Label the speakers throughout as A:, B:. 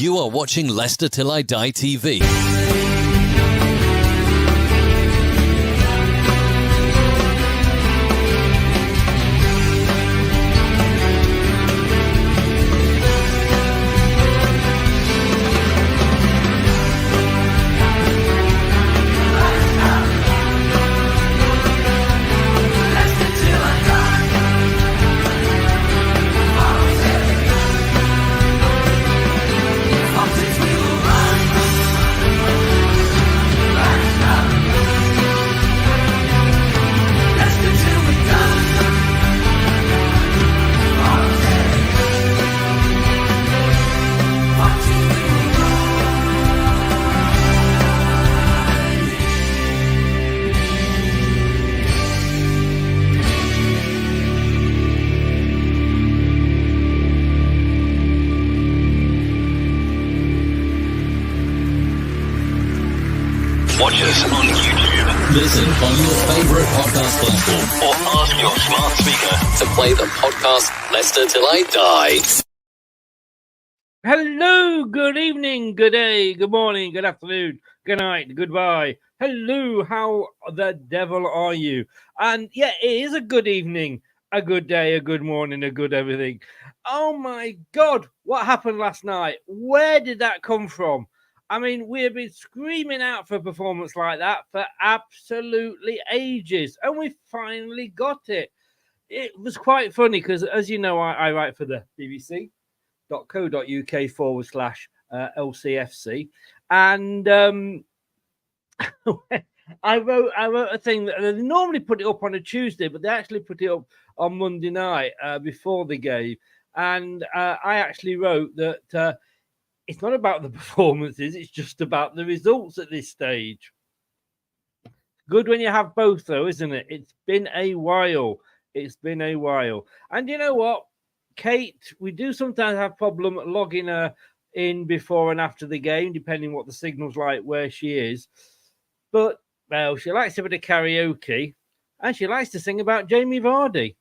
A: You are watching Leicester Till I Die TV.
B: Watch us on YouTube.
A: Listen on your favourite podcast platform.
B: Or ask your smart speaker
A: To play the podcast Leicester Till I Die.
C: Hello, good evening, good day, good morning, good afternoon, good night, goodbye. Hello, how the devil are you? And yeah, it is a good evening, a good day, a good morning, a good everything. Oh my God, what happened last night? Where did that come from? I mean, we have been screaming out for a performance like that for absolutely ages, and we finally got it. It was quite funny because, as you know, I write for the bbc.co.uk/LCFC, and I wrote a thing that they normally put it up on a Tuesday, but they actually put it up on Monday night before the game, and I actually wrote that. It's not about the performances, it's just about the results at this stage. Good when you have both, though, isn't it? It's been a while. It's been a while. And you know what, Kate, we do sometimes have problem logging her in before and after the game, depending what the signal's like where she is. But, well, she likes a bit of karaoke, and she likes to sing about Jamie Vardy.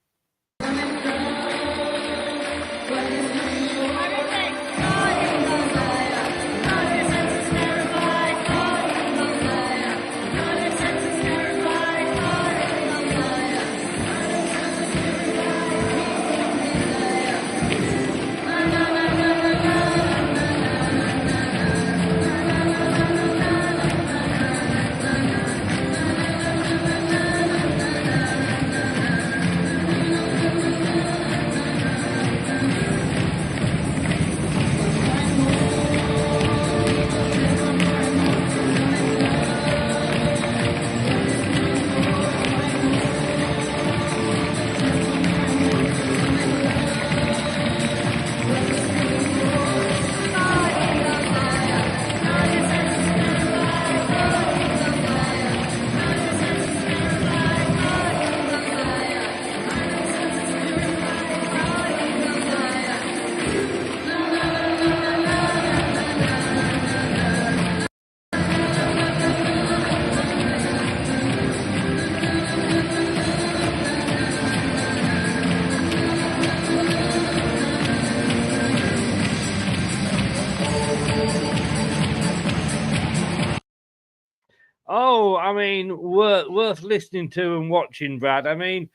C: Oh, I mean, worth listening to and watching, Brad. I mean,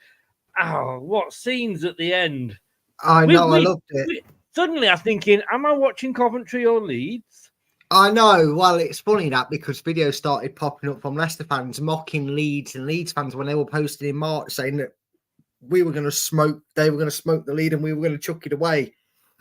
C: what scenes at the end.
D: I know, I loved it.
C: Suddenly I'm thinking, am I watching Coventry or Leeds?
D: I know. Well, it's funny that because videos started popping up from Leicester fans mocking Leeds and Leeds fans when they were posted in March saying that we were going to smoke, they were going to smoke the lead and we were going to chuck it away.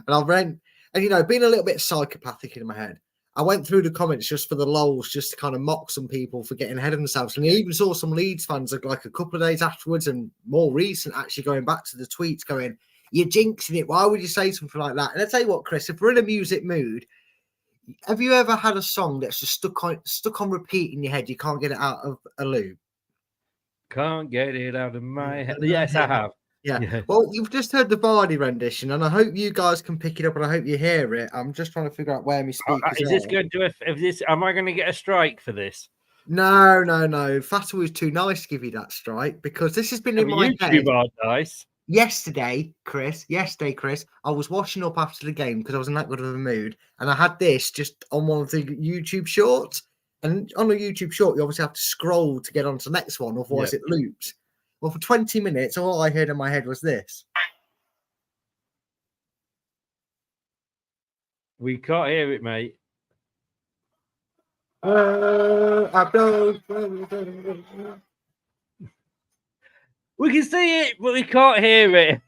D: And I ran, and you know, being a little bit psychopathic in my head, I went through the comments just for the lols, just to kind of mock some people for getting ahead of themselves. And I even saw some Leeds fans like a couple of days afterwards and more recent actually going back to the tweets going, you're jinxing it. Why would you say something like that? And I tell you what, Chris, if we're in a music mood, have you ever had a song that's just stuck on repeat in your head? You can't get it out of a loop.
C: Can't get it out of my head. Yes, I have.
D: Yeah. Well, you've just heard the Vardy rendition, and I hope you guys can pick it up, and I hope you hear it. I'm just trying to figure out where my speakers
C: is this going to? Am I going to get a strike for this?
D: No. Fatou is too nice to give you that strike because this has been in my head.
C: YouTube are nice.
D: yesterday, Chris, I was washing up after the game because I was in that good of a mood, and I had this just on one of the YouTube shorts. And on a YouTube short, you obviously have to scroll to get onto the next one, otherwise it loops. Well, for 20 minutes, all I heard in my head was this.
C: We can't hear it, mate. We can see it, but we can't hear it.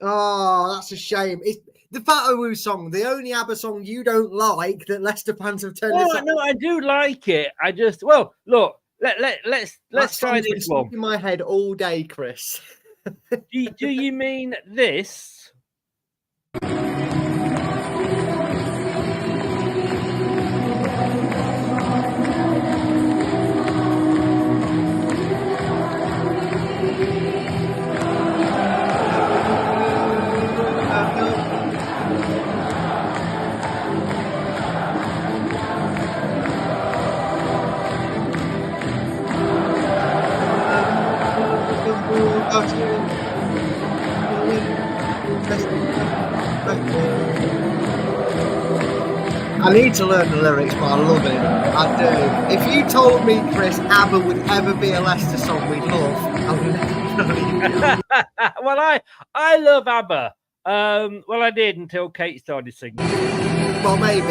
D: Oh, that's a shame. It's the Fatou song, the only ABBA song you don't like that Leicester fans have turned this up.
C: No, I do like it. I just, well, look, let's try this one.
D: In my head all day, Chris.
C: do you mean this?
D: I need to learn the lyrics, but I love it. I do. If you told me, Chris, ABBA would ever be a Leicester song we'd love, I would never believe you.
C: Well, I love ABBA. Well, I did until Kate started singing.
D: Well, maybe.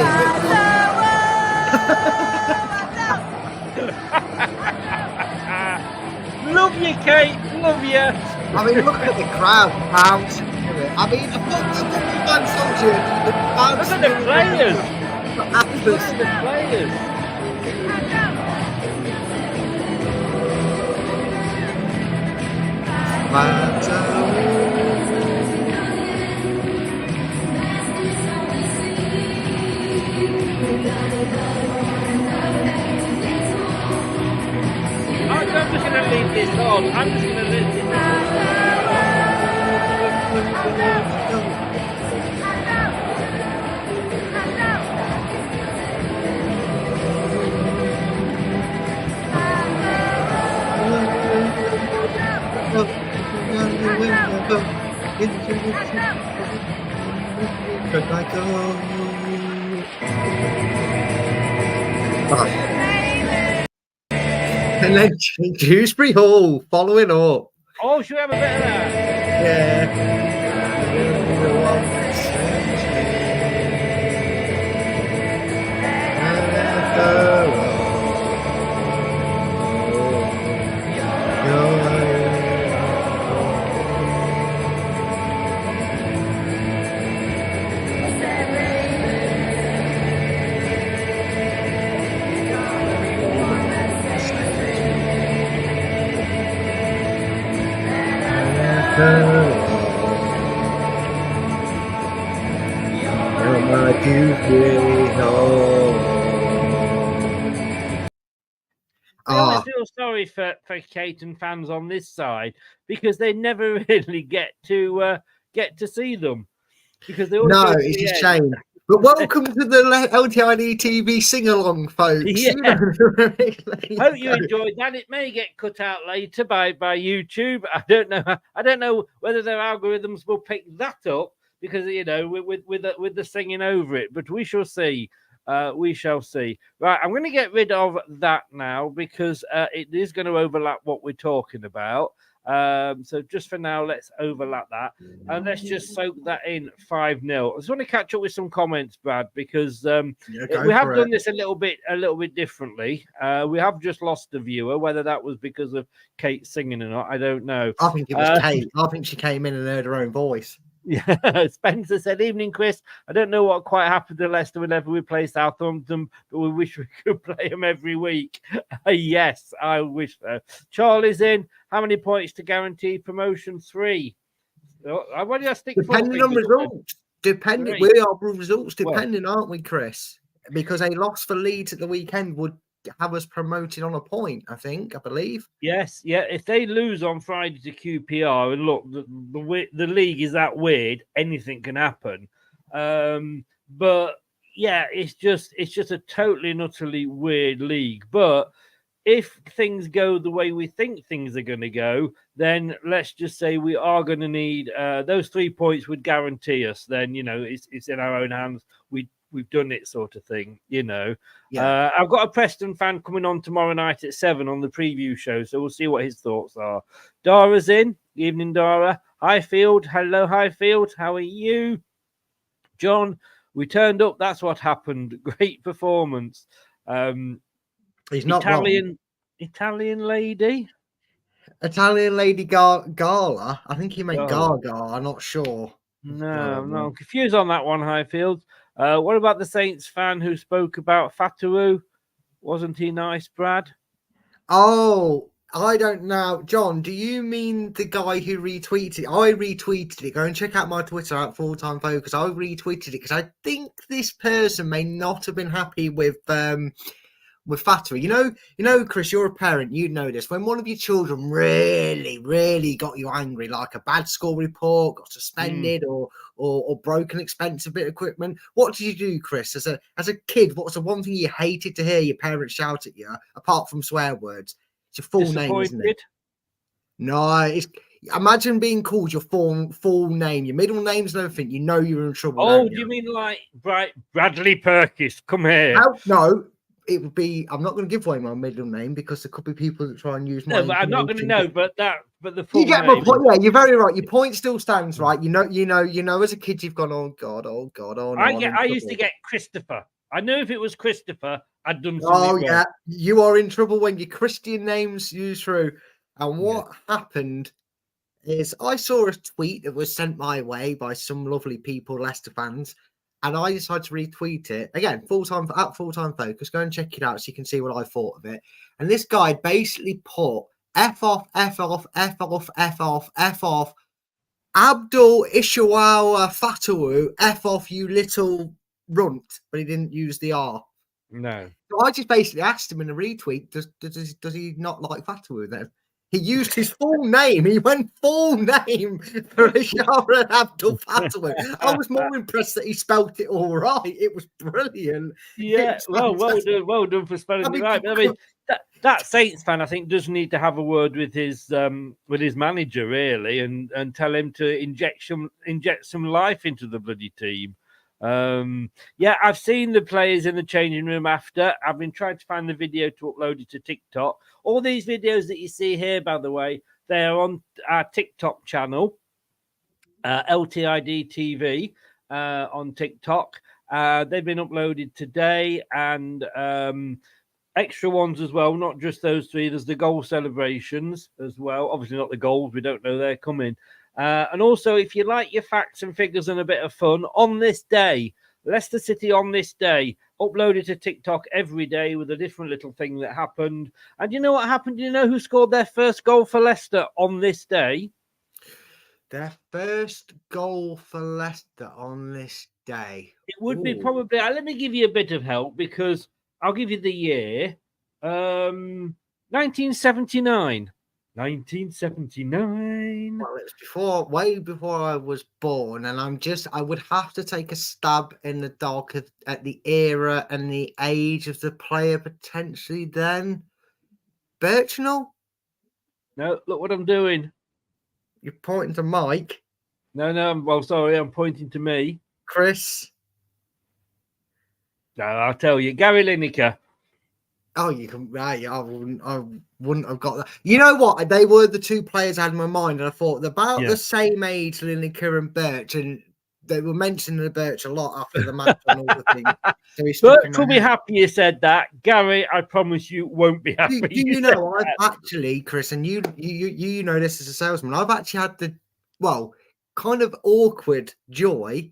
C: Love you, Kate. Love you.
D: I mean, look at the crowd. Pounds. I mean, the band soldier.
C: Look at the players. Look at the players. I'm just going to leave this on. I'm just going to leave this on.
D: And then Dewsbury Hall following up.
C: Oh, should we have a bit of that? I always feel sorry for Caton fans on this side because they never really get to see them because they always
D: it's a shame. But welcome to the LTiDtv sing-along, folks.
C: Yeah. Hope you enjoyed that. It may get cut out later by YouTube. I don't know whether their algorithms will pick that up because with the singing over it. But we shall see. We shall see. Right, I'm going to get rid of that now because it is going to overlap what we're talking about. So just for now, let's overlap that and let's just soak that in 5-0. I just want to catch up with some comments, Brad, because we have done this a little bit differently. We have just lost a viewer. Whether that was because of Kate singing or not, I don't know.
D: I think it was Kate. I think she came in and heard her own voice.
C: Yeah, Spencer said, "Evening, Chris. I don't know what quite happened to Leicester whenever we play Southampton, but we wish we could play them every week." Yes, I wish so. Charlie's in. How many points to guarantee promotion? 3. Why do I stick?
D: Depending on results. We are results depending, aren't we, Chris? Because a loss for Leeds at the weekend would have us promoted on a point, I believe.
C: Yes, yeah. If they lose on Friday to QPR, and look, the league is that weird, anything can happen. But yeah, it's just a totally and utterly weird league. But if things go the way we think things are going to go, then let's just say we are going to need those 3 points would guarantee us. Then it's in our own hands. We've done it, sort of thing.
D: Yeah.
C: I've got a Preston fan coming on tomorrow night at 7 on the preview show, so we'll see what his thoughts are. Dara's in. Evening, Dara. Highfield. Hello, Highfield. How are you? John, we turned up. That's what happened. Great performance.
D: He's not wrong.
C: Italian lady.
D: Italian lady Gala. I think he meant
C: Gala.
D: Gaga. I'm not sure.
C: No, I'm confused on that one, Highfield. What about the Saints fan who spoke about Fatawu? Wasn't he nice, Brad?
D: Oh, I don't know. John, do you mean the guy who retweeted it? I retweeted it. Go and check out my Twitter at Full Time Focus. I retweeted it because I think this person may not have been happy with Fatawu. You know, Chris, you're a parent. You know this. When one of your children really, really got you angry, like a bad school report, got suspended, or broken expensive bit of equipment, what did you do, Chris? As a kid, what's the one thing you hated to hear your parents shout at you, apart from swear words? It's your full name, isn't it? No, imagine being called your full name, your middle name's and everything. You know you're in trouble.
C: Oh, do you mean like Bradley Perkis? Come here.
D: No. It would be. I'm not going to give away my middle name because there could be people that try and use my.
C: No, but I'm not going to know. But the full
D: you get
C: name.
D: my point. Yeah, you're very right. Your point still stands, right? You know. As a kid, you've gone, oh god. Oh no,
C: I used to get Christopher. I knew if it was Christopher, I'd done something.
D: Oh
C: wrong.
D: yeah, you are in trouble when your Christian name's used through. And what happened is I saw a tweet that was sent my way by some lovely people, Leicester fans. And I decided to retweet it again, Full Time Focus. Go and check it out so you can see what I thought of it. And this guy basically put F off, F off, F off, F off, F off, Abdul Ishawawa Fatawu, F off, you little runt. But he didn't use the R.
C: No.
D: So I just basically asked him in a retweet, does he not like Fatawu then? He used his full name. He went full name for Ishara Abdul Fatawu. I was more impressed that he spelt it all right. It was brilliant.
C: Yeah, well done for spelling it right. But I mean, that Saints fan, I think, does need to have a word with his manager really, and tell him to inject some life into the bloody team. I've seen the players in the changing room after. I've been trying to find the video to upload it to TikTok. All these videos that you see here, by the way, they are on our TikTok channel, LTiDtv on TikTok. They've been uploaded today, and extra ones as well, not just those three. There's the goal celebrations as well. Obviously not the goals. We don't know they're coming. And also, if you like your facts and figures and a bit of fun, on this day, Leicester City on this day, uploaded to TikTok every day with a different little thing that happened. And you know what happened? Do you know who scored their first goal for Leicester on this day?
D: Their first goal for Leicester on this day.
C: It would be probably, let me give you a bit of help because I'll give you the year. 1979. 1979.
D: Well, it was way before I was born, and I would have to take a stab in the dark at the era and the age of the player potentially then. Birchnell?
C: No, look what I'm doing.
D: You're pointing to Mike.
C: No, well, sorry, I'm pointing to me.
D: Chris?
C: No, I'll tell you. Gary Lineker.
D: Oh, you can, right? I wouldn't have got that. You know what? They were the two players I had in my mind, and I thought they're about the same age, Lineker and Birch, and they were mentioning the Birch a lot after the match and all the things. So
C: Birch will be happy you said that. Gary, I promise you, won't be happy.
D: Do you know? I've actually, Chris, and you know this as a salesman. I've actually had the kind of awkward joy,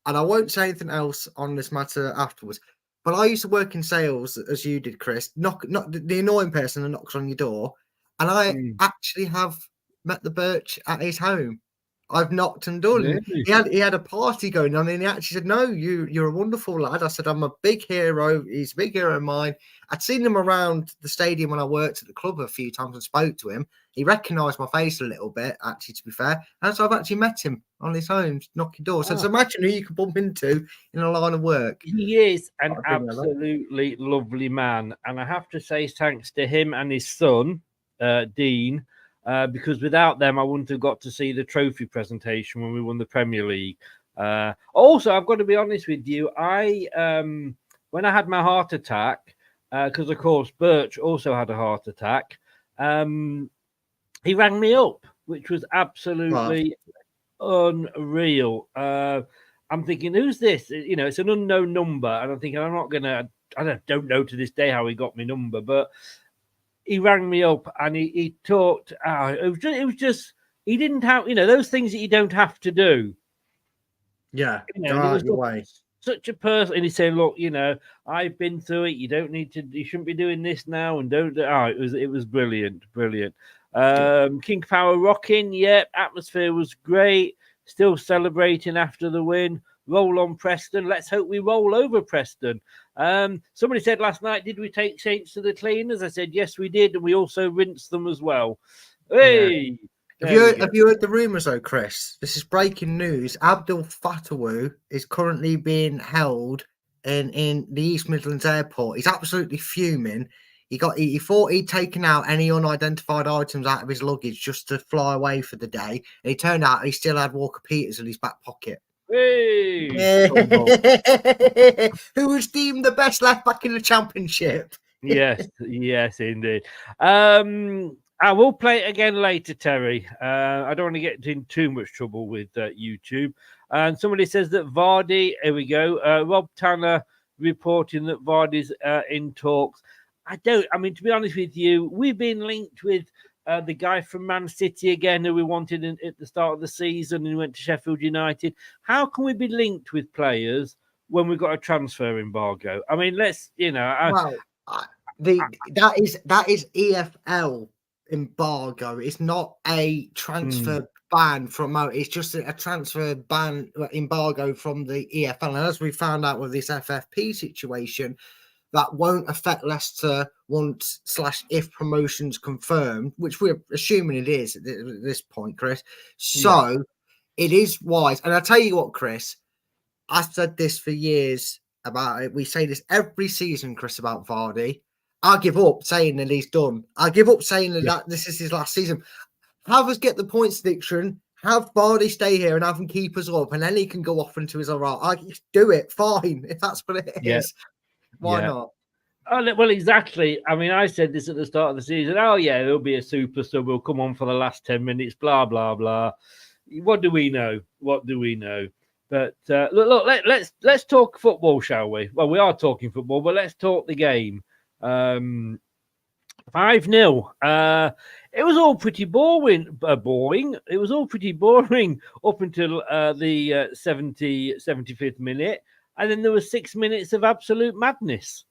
D: and I won't say anything else on this matter afterwards. But I used to work in sales, as you did, Chris. Not the annoying person that knocks on your door, and I actually have met the Birch at his home. I've knocked and done.
C: Really?
D: He had a party going on, and he actually said, "No, you're a wonderful lad." I said, "I'm a big hero. He's a big hero of mine." I'd seen him around the stadium when I worked at the club a few times and spoke to him. He recognised my face a little bit, actually, to be fair. And so I've actually met him on his home, knocking doors. So imagine who you could bump into in a line of work.
C: He is an absolutely lovely man. And I have to say thanks to him and his son, Dean, because without them, I wouldn't have got to see the trophy presentation when we won the Premier League. Also, I've got to be honest with you. When I had my heart attack, because, of course, Birch also had a heart attack, he rang me up, which was absolutely unreal. I'm thinking, who's this? You know, it's an unknown number. And I'm thinking, I don't know to this day how he got my number, but he rang me up and he talked. It was just, he didn't have, those things that you don't have to do.
D: Yeah.
C: He was such a person. And he said, look, I've been through it. You shouldn't be doing this now. And it was brilliant. King Power rocking. Yeah. Atmosphere was great. Still celebrating after the win. Roll on Preston. Let's hope we roll over Preston. Somebody said last night, did we take Saints to the cleaners? I said, yes, we did. And we also rinsed them as well. Hey!
D: Yeah. Have you heard the rumours, though, Chris? This is breaking news. Abdul Fatawu is currently being held in the East Midlands airport. He's absolutely fuming. He thought he'd taken out any unidentified items out of his luggage just to fly away for the day. And it turned out he still had Walker Peters in his back pocket.
C: Hey!
D: Who was deemed the best left back in the Championship?
C: Yes, indeed. I will play it again later, Terry. I don't want to get in too much trouble with YouTube. And somebody says that Vardy, here we go. Rob Tanner reporting that Vardy's in talks. To be honest with you, we've been linked with the guy from Man City again, who we wanted at the start of the season and went to Sheffield United. How can we be linked with players when we've got a transfer embargo? I mean, that
D: is EFL embargo. It's not a transfer ban from out. It's just a transfer ban embargo from the EFL. And as we found out with this FFP situation, that won't affect Leicester once/if promotion's confirmed, which we're assuming it is at this point, Chris. So it is wise. And I'll tell you what, Chris, I've said this for years about it. We say this every season, Chris, about Vardy. I give up saying that he's done. I give up saying that this is his last season. Have us get the points addiction. Have Vardy stay here and have him keep us up, and then he can go off into his all right. I do it, fine, if that's what it is. Why not?
C: Oh, well, exactly. I mean, I said this at the start of the season. Oh, yeah, there'll be a super sub. We'll come on for the last 10 minutes, blah, blah, blah. What do we know? But look, let's talk football, shall we? Well, we are talking football, but let's talk the game. 5-0. It was all pretty boring. It was all pretty boring up until the 75th minute. And then there was 6 minutes of absolute madness.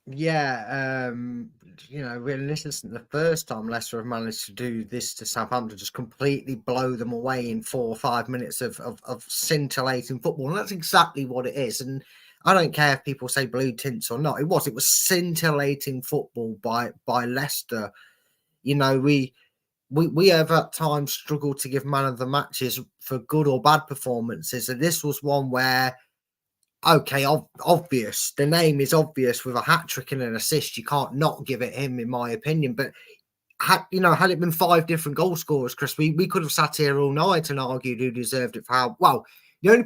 D: Yeah, really, this isn't the first time Leicester have managed to do this to Southampton, just completely blow them away in 4 or 5 minutes of scintillating football. And that's exactly what it is. And I don't care if people say blue tints or not. It was scintillating football by Leicester. We have at times struggled to give man of the matches for good or bad performances. And this was one where, okay, obvious. The name is obvious with a hat-trick and an assist. You can't not give it him, in my opinion. But had it been 5 different goal scorers, Chris, we could have sat here all night and argued who deserved it for how. Well, the only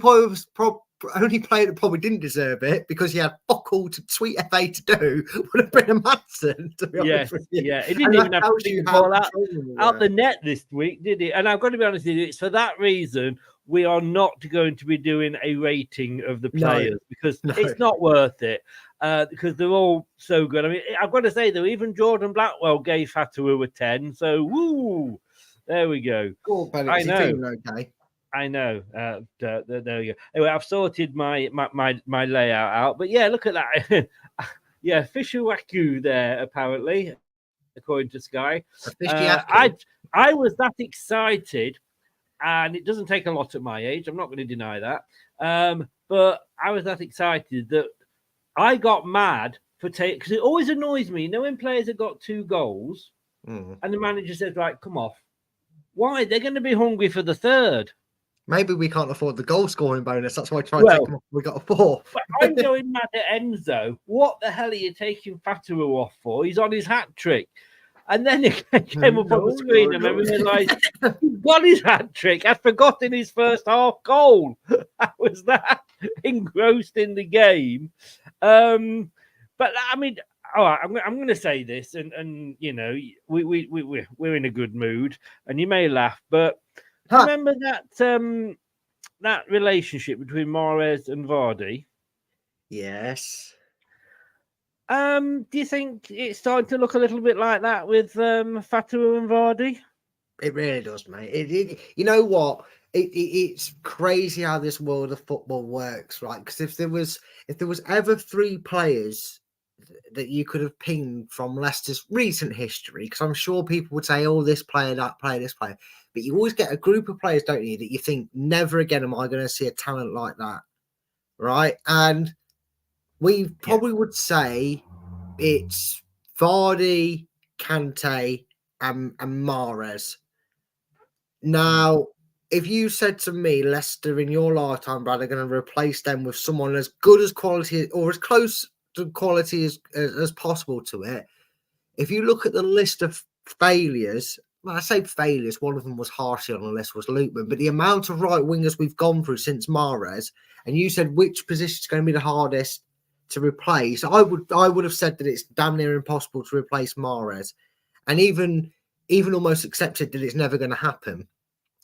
D: player that probably didn't deserve it because he had fuck all to sweet FA to do would have been a Madsen, to be honest with you.
C: Yeah, he didn't even have to think the ball out the net this week, did he? And I've got to be honest with you, it's for that reason we are not going to be doing a rating of the players because it's not worth it because they're all so good. I mean, I've got to say, though, even Jordan Blackwell gave Fatawu a 10. So, woo, there we go.
D: Cool, I know. Okay.
C: I know. There we go. Anyway, I've sorted my layout out. But yeah, look at that. Yeah, Fisher Waku there, apparently, according to Sky. I was that excited and it doesn't take a lot at my age. I'm not going to deny that. But I was that excited that I got mad for because it always annoys me. You know, when players have got 2 goals and the manager says, right, come off. Why? They're going to be hungry for the third.
D: Maybe we can't afford the goal scoring bonus. That's why I tried to take him off. We got a 4th.
C: But I'm going mad at Enzo. What the hell are you taking Fatawu off for? He's on his hat trick. And then it came up on the screen and I realised he's got his hat trick. I'd forgotten his first half goal. I was that engrossed in the game. But I mean, all right, I'm going to say this, and you know, we're in a good mood, and you may laugh, but remember that that relationship between Mahrez and Vardy?
D: Yes.
C: Do you think it's starting to look a little bit like that with Fatawu and Vardy?
D: It really does, mate. You know what? It's crazy how this world of football works, right? Because if there was ever 3 players that you could have pinged from Leicester's recent history, because I'm sure people would say, "Oh, this player, that player, this player," but you always get a group of players, don't you, that you think, "Never again am I going to see a talent like that," right? And we probably would say it's Vardy, Kante, and Mahrez. Now, if you said to me, Leicester in your lifetime, Brad, are going to replace them with someone as good as quality or as close to quality as possible to it, if you look at the list of failures, well, I say failures, one of them was harshly on the list, was Loopman, but the amount of right wingers we've gone through since Mahrez, and you said which position is going to be the hardest to replace, I would have said that it's damn near impossible to replace Mahrez, and even almost accepted that it's never going to happen.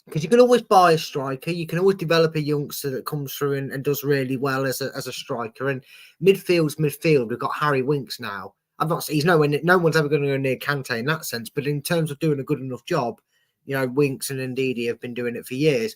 D: Because you can always buy a striker, you can always develop a youngster that comes through and does really well as a striker. And midfield's midfield. We've got Harry Winks now. He's no one's ever going to go near Kante in that sense. But in terms of doing a good enough job, you know, Winks and Ndidi have been doing it for years.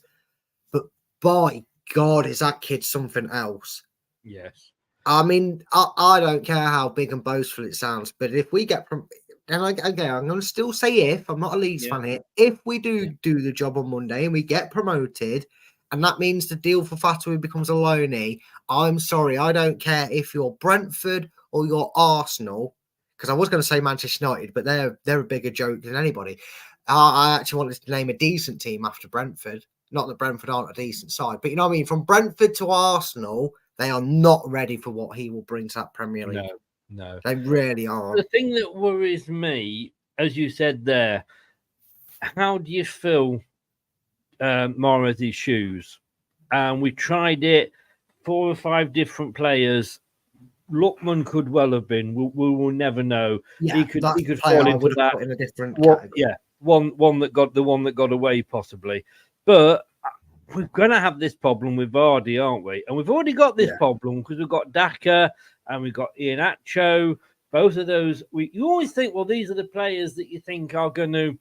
D: But by God, is that kid something else?
C: Yes.
D: I mean, I don't care how big and boastful it sounds, but if we get from, and again, I'm going to still say if, I'm not a Leeds fan here, if we do the job on Monday and we get promoted, and that means the deal for Fatawu becomes a loanee, I'm sorry, I don't care if you're Brentford or you're Arsenal, because I was going to say Manchester United, but they're a bigger joke than anybody. I actually wanted to name a decent team after Brentford. Not that Brentford aren't a decent side, but you know what I mean? From Brentford to Arsenal, they are not ready for what he will bring to that Premier League.
C: No.
D: They really aren't.
C: The thing that worries me, as you said there, how do you fill Mahrez's shoes? We tried it, 4 or 5 different players. Lookman could well have been. We will never know.
D: Yeah,
C: he could fall into that.
D: Put in a different category.
C: Yeah, one that got away possibly. But we're going to have this problem with Vardy, aren't we? And we've already got this problem because we've got Daka and we've got Iheanacho. Both of those, you always think, well, these are the players that you think are going to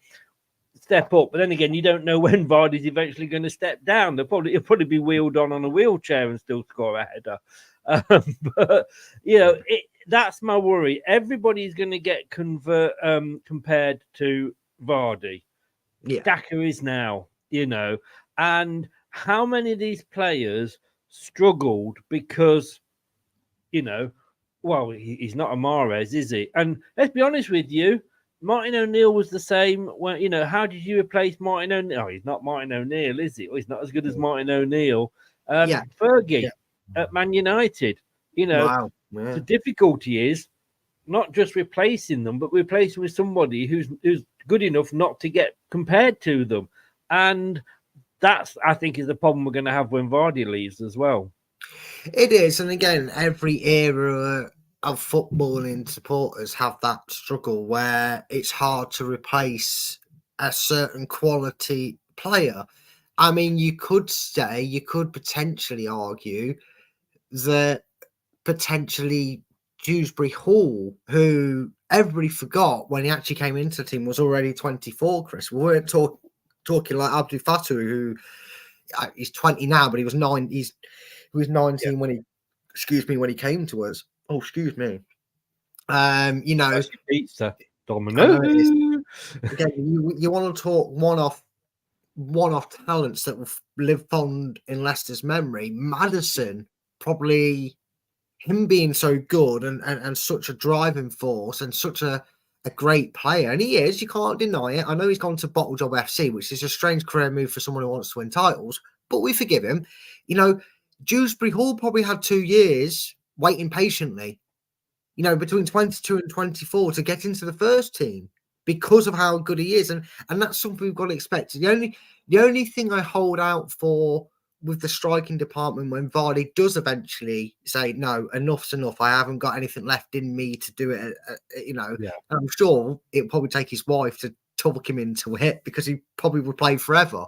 C: step up. But then again, you don't know when Vardy's eventually going to step down. He'll probably be wheeled on a wheelchair and still score a header. But, you know, that's my worry. Everybody's going to get compared to Vardy.
D: Yeah.
C: Daka is now, you know. And how many of these players struggled because, you know, well, he's not a Mahrez, is he? And let's be honest with you, Martin O'Neill was the same. When, you know, how did you replace Martin O'Neill? Oh, he's not Martin O'Neill, is he? Well, he's not as good as Martin O'Neill. Fergie at Man United. You know, the difficulty is not just replacing them, but replacing with somebody who's good enough not to get compared to them. And that's, I think, is the problem we're going to have when Vardy leaves as well.
D: It is, and again, every era of footballing supporters have that struggle where it's hard to replace a certain quality player. I mean, you could potentially argue that potentially Dewsbury Hall, who everybody forgot when he actually came into the team, was already 24, Chris. We weren't talking like Abdou Fatou, who he's 20 now, but he was 9. He was 19 when he came to us. Oh, excuse me. You know,
C: that's your pizza, Domino.
D: Again, you want to talk one-off one-off talents that will live fond in Leicester's memory. Maddison, probably him being so good and such a driving force and such a great player, and he is, you can't deny it. I know he's gone to Bottle Job FC, which is a strange career move for someone who wants to win titles, but we forgive him. You know, Dewsbury Hall probably had 2 years waiting patiently, you know, between 22 and 24 to get into the first team because of how good he is. And that's something we've got to expect. The only thing I hold out for with the striking department when Vardy does eventually say, no, enough's enough, I haven't got anything left in me to do it, you know, I'm sure it'll probably take his wife to talk him into it because he probably would play forever.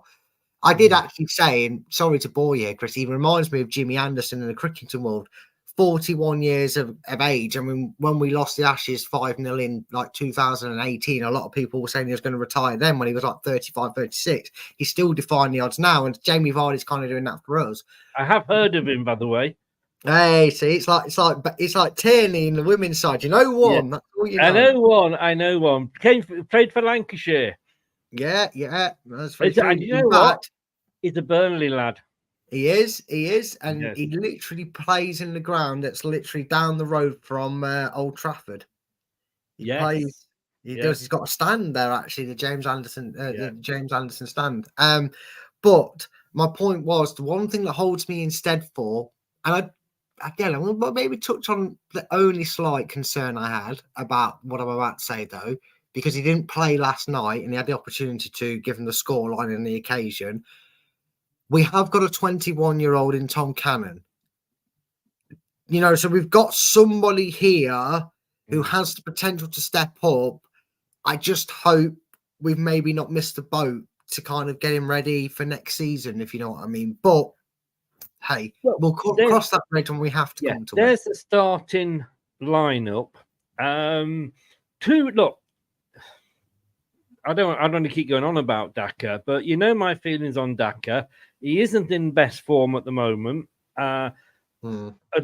D: I did actually say, and sorry to bore you, Chris, he reminds me of Jimmy Anderson in the cricketing world. 41 years of age. I mean, when we lost the Ashes 5-0 in like 2018, a lot of people were saying he was going to retire then when he was like 35, 36. He's still defying the odds now, and Jamie Vardy's kind of doing that for us.
C: I have heard of him, by the way.
D: Hey, see, it's like Tierney in the women's side. You know one.
C: Yeah.
D: That's all you know.
C: I know one. Played for Lancashire.
D: Yeah. That's
C: very true. And you know what? He's a Burnley lad.
D: He is, and he literally plays in the ground that's literally down the road from Old Trafford. He plays. He does. He's got a stand there, actually, the James Anderson stand. But my point was, the one thing that holds me instead for, and I'm going to maybe touch on the only slight concern I had about what I'm about to say, though, because he didn't play last night and he had the opportunity to, given the scoreline and the occasion. We have got a 21-year-old in Tom Cannon. You know, so we've got somebody here who has the potential to step up. I just hope we've maybe not missed the boat to kind of get him ready for next season, if you know what I mean. But, hey, we'll cross that bridge when we have to come to it.
C: There's the starting lineup. Look, I don't want to keep going on about Daka, but you know my feelings on Daka. He isn't in best form at the moment. As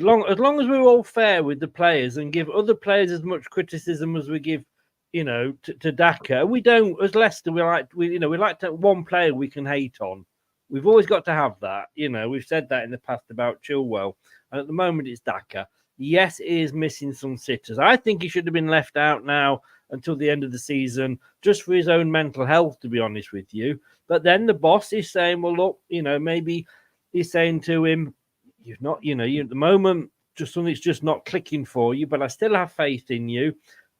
C: long as we're all fair with the players and give other players as much criticism as we give, you know, to Daka, we don't. As Leicester, we like to have one player we can hate on. We've always got to have that. You know, we've said that in the past about Chilwell, and at the moment it's Daka. Yes, he is missing some sitters. I think he should have been left out now until the end of the season, just for his own mental health, to be honest with you. But then the boss is saying, well, look, you know, maybe he's saying to him, you've not, you know, you at the moment, just something's just not clicking for you, but I still have faith in you.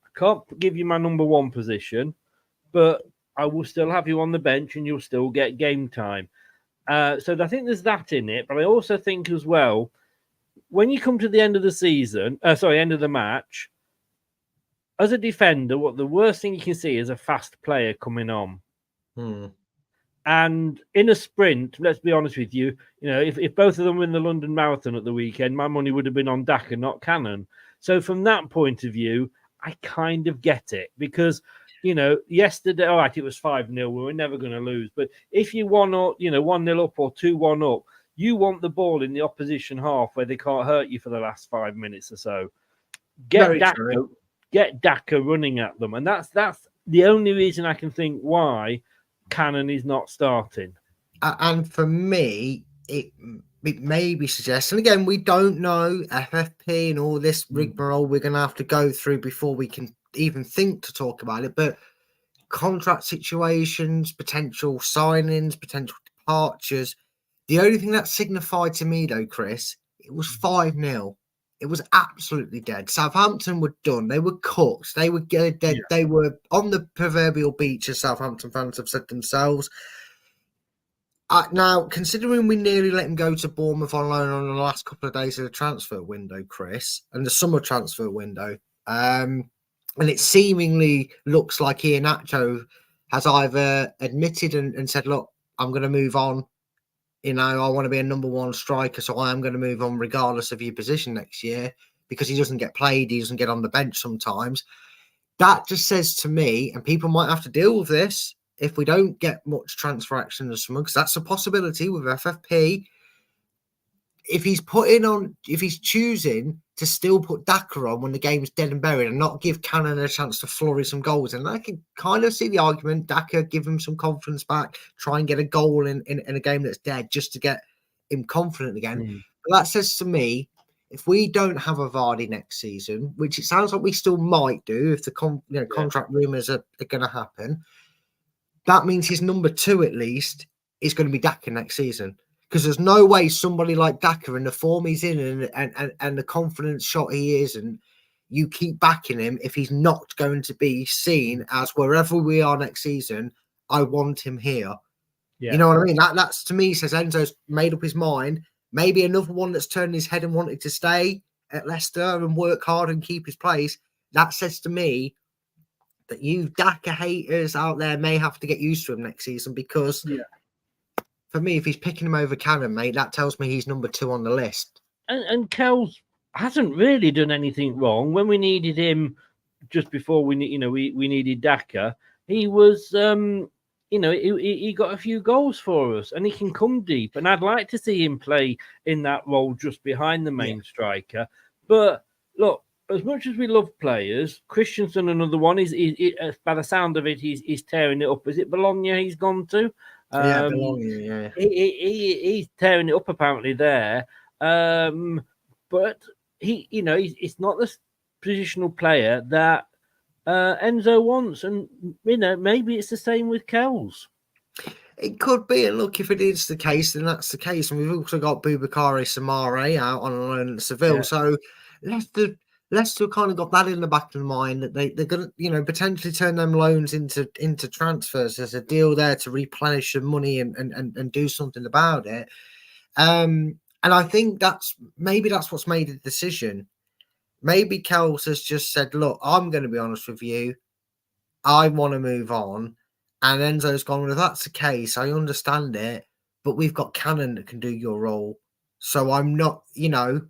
C: I can't give you my number one position, but I will still have you on the bench and you'll still get game time. So I think there's that in it. But I also think as well, when you come to the end of the season, end of the match, as a defender, what the worst thing you can see is a fast player coming on. And in a sprint, let's be honest with you, you know, if both of them win the London Marathon at the weekend, my money would have been on Daka, not Cannon. So from that point of view, I kind of get it because, you know, yesterday, all right, it was 5-0. We were never going to lose. But if you 1-0 up or 2-1 up, you want the ball in the opposition half where they can't hurt you for the last 5 minutes or so. Get Daka running at them. And that's the only reason I can think why Cannon is not starting.
D: And for me, it maybe suggests, and again, we don't know FFP and all this rigmarole we're going to have to go through before we can even think to talk about it, but contract situations, potential signings, potential departures. The only thing that signified to me, though, Chris, it was 5-0. It was absolutely dead. Southampton were done. They were cooked. They were dead. Yeah. They were on the proverbial beach, as Southampton fans have said themselves. Now, considering we nearly let him go to Bournemouth on loan on the last couple of days of the transfer window, Chris, and the summer transfer window, and it seemingly looks like Iheanacho has either admitted and said, look, I'm going to move on. You know, I want to be a number one striker, so I am going to move on regardless of your position next year because he doesn't get played. He doesn't get on the bench sometimes. That just says to me, and people might have to deal with this if we don't get much transfer action this summer, because that's a possibility with FFP. if he's choosing to still put Daka on when the game's dead and buried and not give Cannon a chance to flourish some goals, and I can kind of see the argument. Daka give him some confidence back, try and get a goal in a game that's dead just to get him confident again. But that says to me, if we don't have a Vardy next season, which it sounds like we still might do if the contract rumours are going to happen, that means his number 2 at least is going to be Daka next season. Because there's no way somebody like Daka in the form he's in and the confidence shot he is, and you keep backing him if he's not going to be seen as wherever we are next season, I want him here. Yeah. You know what I mean? That's to me says Enzo's made up his mind. Maybe another one that's turned his head and wanted to stay at Leicester and work hard and keep his place. That says to me that you Daka haters out there may have to get used to him next season, because for me, if he's picking him over Cannon, mate, that tells me he's number 2 on the list. And
C: Kells hasn't really done anything wrong. When we needed him just before we needed Daka, he was he got a few goals for us, and he can come deep. And I'd like to see him play in that role just behind the main striker. But look, as much as we love players, Christensen, another one, is by the sound of it, he's tearing it up. Is it Bologna he's gone to?
D: Bologna,
C: he's tearing it up apparently there. But he's not the positional player that Enzo wants, and maybe it's the same with Kells.
D: It could be, and look, if it is the case, then that's the case. And we've also got Boubakary Samare out on loan at Seville, so Leicester kind of got that in the back of the mind that they're going to, potentially turn them loans into transfers. There's a deal there to replenish some money and do something about it. And I think that's what's made the decision. Maybe Kells has just said, look, I'm going to be honest with you. I want to move on. And Enzo's gone, well, if that's the case, I understand it. But we've got Cannon that can do your role. So I'm not, even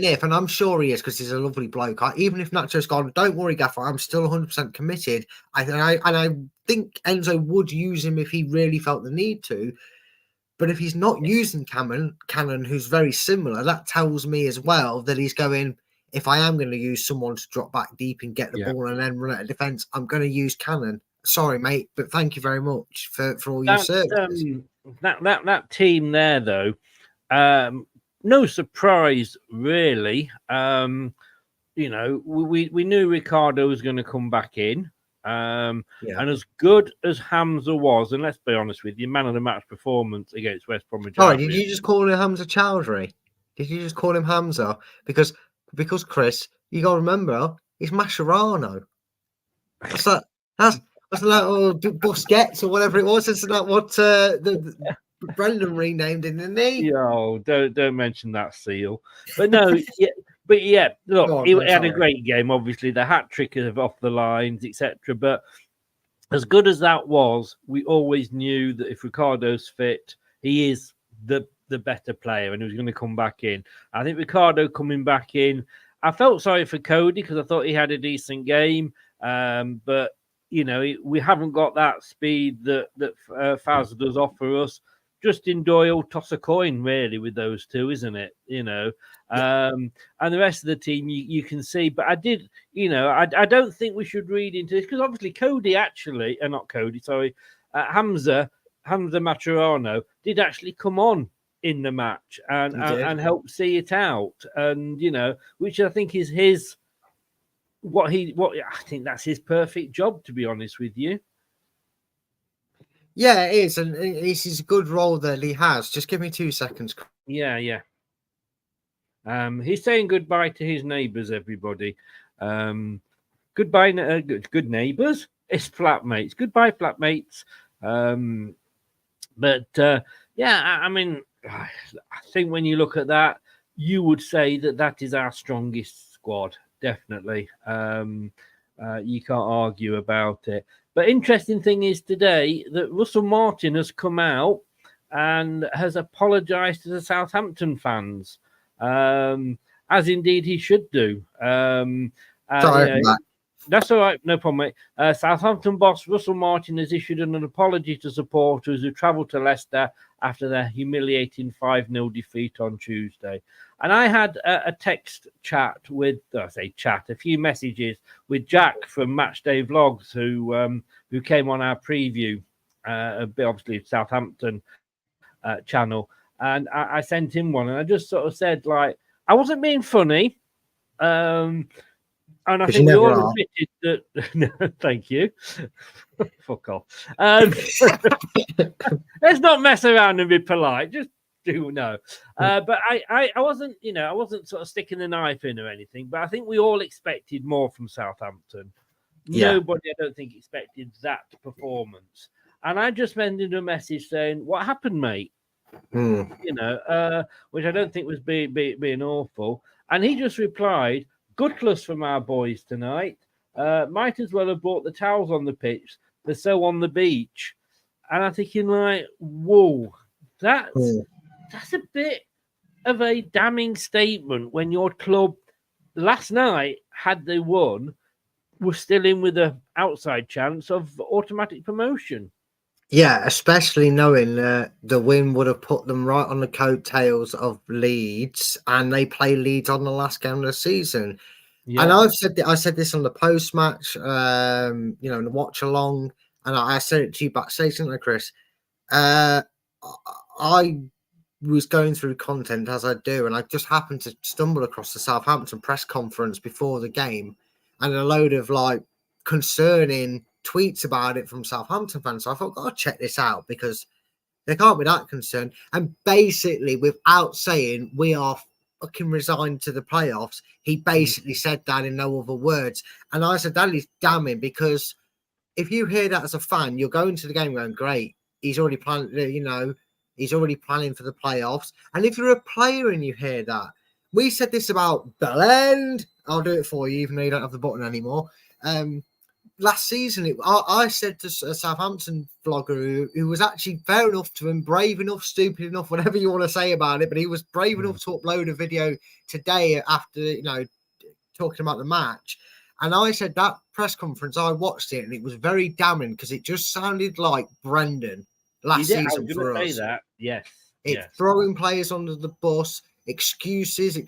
D: if, and I'm sure he is because he's a lovely bloke. Even if Nacho's gone, don't worry, Gaffer, I'm still 100% committed. I think Enzo would use him if he really felt the need to. But if he's not using Cannon, who's very similar, that tells me as well that he's going, if I am going to use someone to drop back deep and get the ball and then run out of defence, I'm going to use Cannon. Sorry, mate, but thank you very much for all your services.
C: That team there, though, no surprise, really. We knew Ricardo was going to come back in. And as good as Hamza was, and let's be honest with you, man of the match performance against West Bromwich.
D: Sorry, did you just call him Hamza Chowdhury? Did you just call him Hamza? Because Chris, you got to remember, he's Mascherano. That's that old Busquets or whatever it was. Isn't that what the Brendan renamed him, didn't he?
C: Oh, don't mention that seal. But no, look, he had a great game. Obviously, the hat trick of off the lines, etc. But as good as that was, we always knew that if Ricardo's fit, he is the better player, and he was going to come back in. I think Ricardo coming back in, I felt sorry for Cody because I thought he had a decent game, but we haven't got that speed that Faz does offer us. Justin Doyle, toss a coin really with those two, isn't it? And the rest of the team you can see. But I did, I don't think we should read into this because obviously Hamza Mascherano did actually come on in the match and help see it out, and which I think is his. I think that's his perfect job, to be honest with you.
D: Yeah, it is, and this is a good role that he has. Just give me 2 seconds.
C: Yeah. He's saying goodbye to his neighbours, everybody. Goodbye, good neighbours. It's flatmates. Goodbye, flatmates. I mean, I think when you look at that, you would say that is our strongest squad. Definitely. You can't argue about it. But interesting thing is today that Russell Martin has come out and has apologised to the Southampton fans, as indeed he should do.
D: Sorry,
C: That's all right, no problem, mate. Southampton boss Russell Martin has issued an apology to supporters who travelled to Leicester after their humiliating 5-0 defeat on Tuesday. And I had a text chat with, a few messages with Jack from Matchday Vlogs, who came on our preview, obviously Southampton channel, and I sent him one, and I just sort of said, like, I wasn't being funny. And I think we all admitted that. No, thank you. Fuck off. Let's not mess around and be polite. Just do no. But I wasn't, I wasn't sort of sticking the knife in or anything. But I think we all expected more from Southampton.
D: Yeah.
C: Nobody, I don't think, expected that performance. And I just sent him a message saying, "What happened, mate?" Which I don't think was being awful. And he just replied, "Gutless from our boys tonight. Might as well have brought the towels on the pitch. They're so on the beach." And I'm thinking, like, whoa, that's a bit of a damning statement when your club last night, had they won, were still in with an outside chance of automatic promotion.
D: Yeah, especially knowing that the win would have put them right on the coattails of Leeds, and they play Leeds on the last game of the season. Yeah. And I said this on the post match, in the watch along, and I said it to you backstage, didn't I, Chris? I was going through content as I do, and I just happened to stumble across the Southampton press conference before the game, and a load of like concerning tweets about it from Southampton fans. So I thought, I'll check this out because they can't be that concerned. And basically, without saying we are fucking resigned to the playoffs, he basically said that in no other words. And I said, that is damning, because if you hear that as a fan, you're going to the game going, great, he's already planning, he's already planning for the playoffs. And if you're a player and you hear that, we said this about Bellend, I'll do it for you, even though you don't have the button anymore. Last season, I said to a Southampton vlogger who was actually fair enough to him, brave enough, stupid enough, whatever you want to say about it, but he was brave enough to upload a video today after, talking about the match. And I said that press conference, I watched it, and it was very damning because it just sounded like Brendan last season for us.
C: Say that. Yes.
D: It's throwing players under the bus, excuses.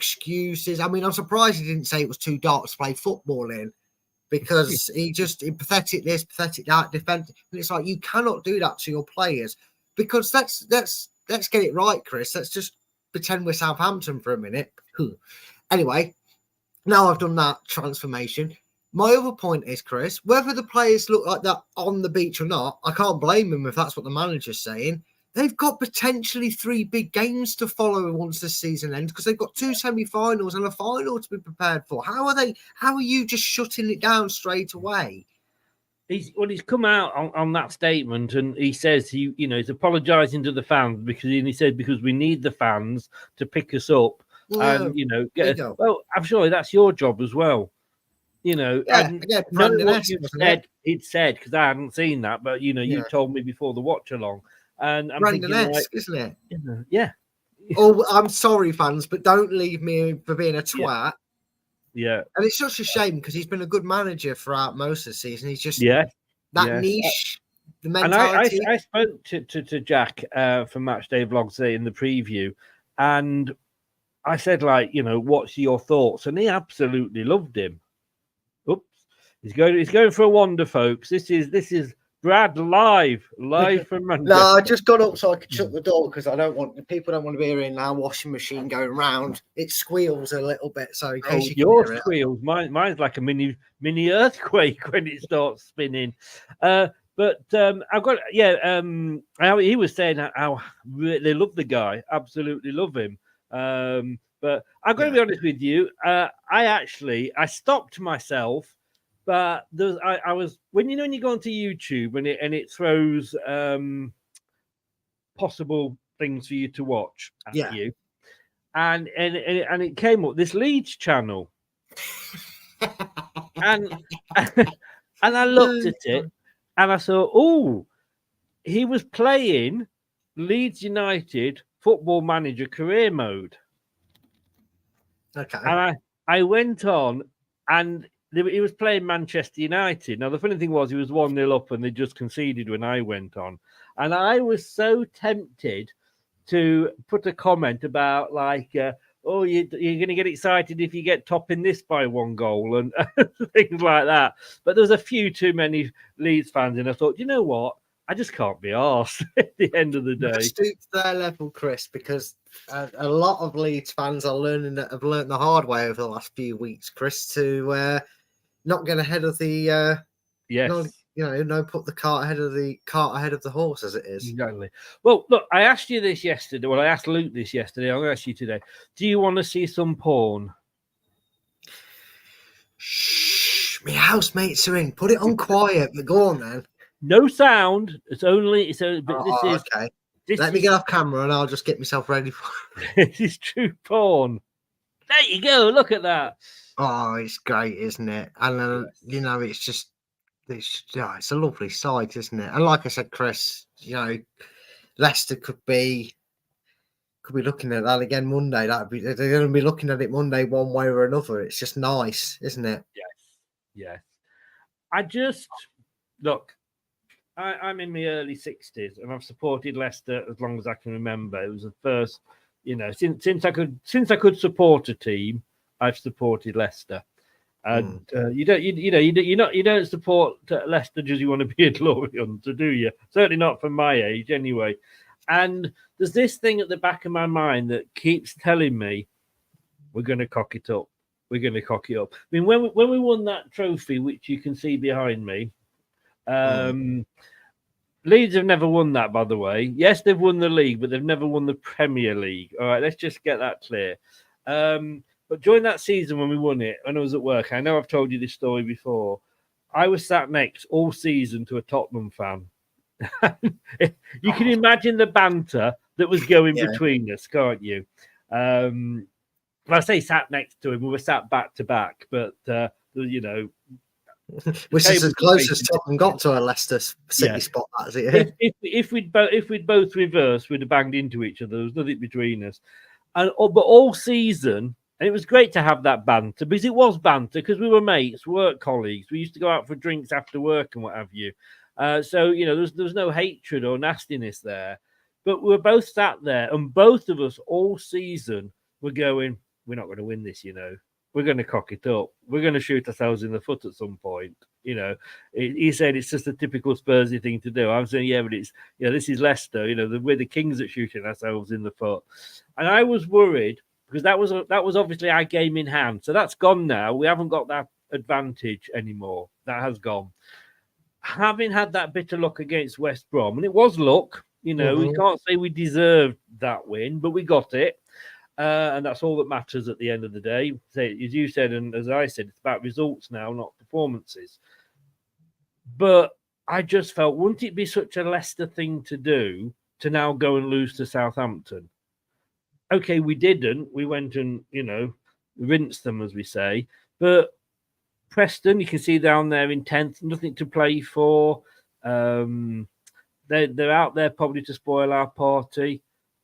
D: I mean, I'm surprised he didn't say it was too dark to play football in. Because he pathetic this, pathetic that, defense. And it's like, you cannot do that to your players. Because let's get it right, Chris. Let's just pretend we're Southampton for a minute. Anyway, now I've done that transformation. My other point is, Chris, whether the players look like that on the beach or not, I can't blame them if that's what the manager's saying. They've got potentially 3 big games to follow once the season ends, because they've got 2 semi-finals and a final to be prepared for. How are you just shutting it down straight away?
C: He's come out on that statement, and he says he's apologising to the fans because we need the fans to pick us up and well, I'm sure that's your job as well. He'd said, because I hadn't seen that, but you told me before the watch along. And I'm
D: Brandon-esque, isn't it?
C: Yeah.
D: Oh, I'm sorry, fans, but don't leave me for being a twat.
C: Yeah.
D: And it's such a shame because he's been a good manager throughout most of the season. He's just niche, the mentality.
C: And I spoke to Jack from Matchday Vlogs in the preview, and I said, what's your thoughts? And he absolutely loved him. Oops. He's going for a wander, folks. This is Brad live from Manchester.
D: No, I just got up so I could shut the door because people don't want to be hearing our washing machine going round. It squeals a little bit, so in case
C: yours squeals. Mine's like a mini earthquake when it starts spinning. But I've got he was saying how they love the guy, absolutely love him. But I'm going to be honest with you. I stopped myself. But I was when you go onto YouTube and it throws possible things for you to watch at you, and it came up this Leeds channel, and I looked at it and I saw, he was playing Leeds United Football Manager career mode.
D: Okay,
C: and I went on and he was playing Manchester United. Now, the funny thing was, he was 1-0 up and they just conceded when I went on. And I was so tempted to put a comment about, like, oh, you're going to get excited if you get topping this by 1 goal and things like that. But there's a few too many Leeds fans, and I thought, you know what? I just can't be arsed at the end of the day.
D: Stoop to their level, Chris, because a lot of Leeds fans are have learned the hard way over the last few weeks, Chris, to not get ahead of the
C: Yes.
D: no, put the cart ahead of the horse, as it is.
C: Exactly. Well, look, I asked you this yesterday. Well, I asked Luke this yesterday. I'm going to ask you today. Do you want to see some porn?
D: Shh, my housemates are in. Put it on quiet. But go on, then.
C: No sound. It's only. But this is
D: okay.
C: This
D: Let me get off camera, and I'll just get myself ready for.
C: This is true porn. There you go. Look at that.
D: Oh, it's great, isn't it? And it's just. It's a lovely sight, isn't it? And like I said, Chris, Leicester could be looking at that again Monday. They're going to be looking at it Monday one way or another. It's just nice, isn't it?
C: Yes. I just look. I'm in my early 60s, and I've supported Leicester as long as I can remember. It was the first, since I could support a team, I've supported Leicester. And you don't support Leicester because you want to be a glory hunter, do you? Certainly not from my age, anyway. And there's this thing at the back of my mind that keeps telling me we're going to cock it up. We're going to cock it up. I mean, when we won that trophy, which you can see behind me, Leeds have never won that, by the way. Yes, they've won the league, but they've never won the Premier League. All right, let's just get that clear. But during that season when we won it, when I was at work, I know I've told you this story before, I was sat next all season to a Tottenham fan. You can imagine the banter that was going between us, can't you? I say sat next to him, we were sat back to back, but,
D: which is as close as Tottenham got to a Leicester City spot, that's it.
C: If we'd both reversed, we'd have banged into each other. There was nothing between us. But all season, and it was great to have that banter, because it was banter, because we were mates, work colleagues. We used to go out for drinks after work and what have you. So, there was no hatred or nastiness there. But we were both sat there, and both of us all season were going, we're not going to win this, We're going to cock it up. We're going to shoot ourselves in the foot at some point. He said it's just a typical Spursy thing to do. I'm saying, but it's, this is Leicester. We're the kings at shooting ourselves in the foot. And I was worried because that was obviously our game in hand. So that's gone now. We haven't got that advantage anymore. That has gone. Having had that bit of luck against West Brom, and it was luck. We can't say we deserved that win, but we got it. And that's all that matters at the end of the day. So, as you said, and as I said, it's about results now, not performances. But I just felt, wouldn't it be such a Leicester thing to do to now go and lose to Southampton? Okay, we didn't. We went and, rinsed them, as we say. But Preston, you can see down there in 10th, nothing to play for. They're out there probably to spoil our party.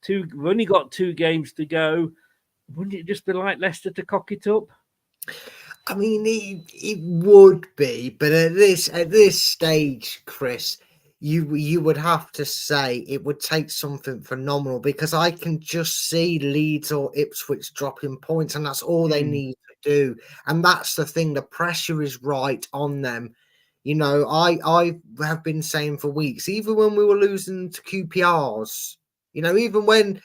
C: We've only got 2 games to go. Wouldn't it just be like Leicester to cock it up?
D: I mean, it would be, but at this stage, Chris, you would have to say it would take something phenomenal, because I can just see Leeds or Ipswich dropping points, and that's all they need to do. And that's the thing; the pressure is right on them. I have been saying for weeks, even when we were losing to QPRs. Even when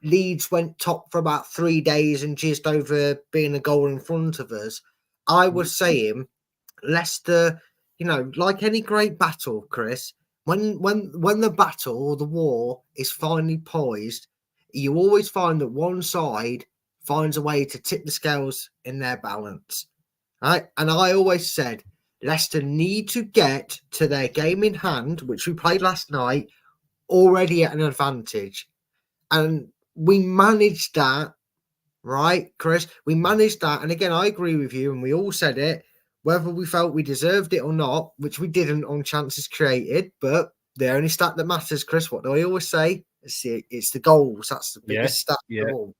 D: Leeds went top for about 3 days and jizzed over being a goal in front of us, I was saying Leicester, like any great battle, Chris, when the battle or the war is finally poised, you always find that one side finds a way to tip the scales in their balance. Right? And I always said, Leicester need to get to their game in hand, which we played last night, already at an advantage. And we managed that, right, Chris? We managed that. And again, I agree with you, and we all said it, whether we felt we deserved it or not, which we didn't on chances created, but the only stat that matters, Chris, what do I always say? It's the goals. That's the biggest stat of all.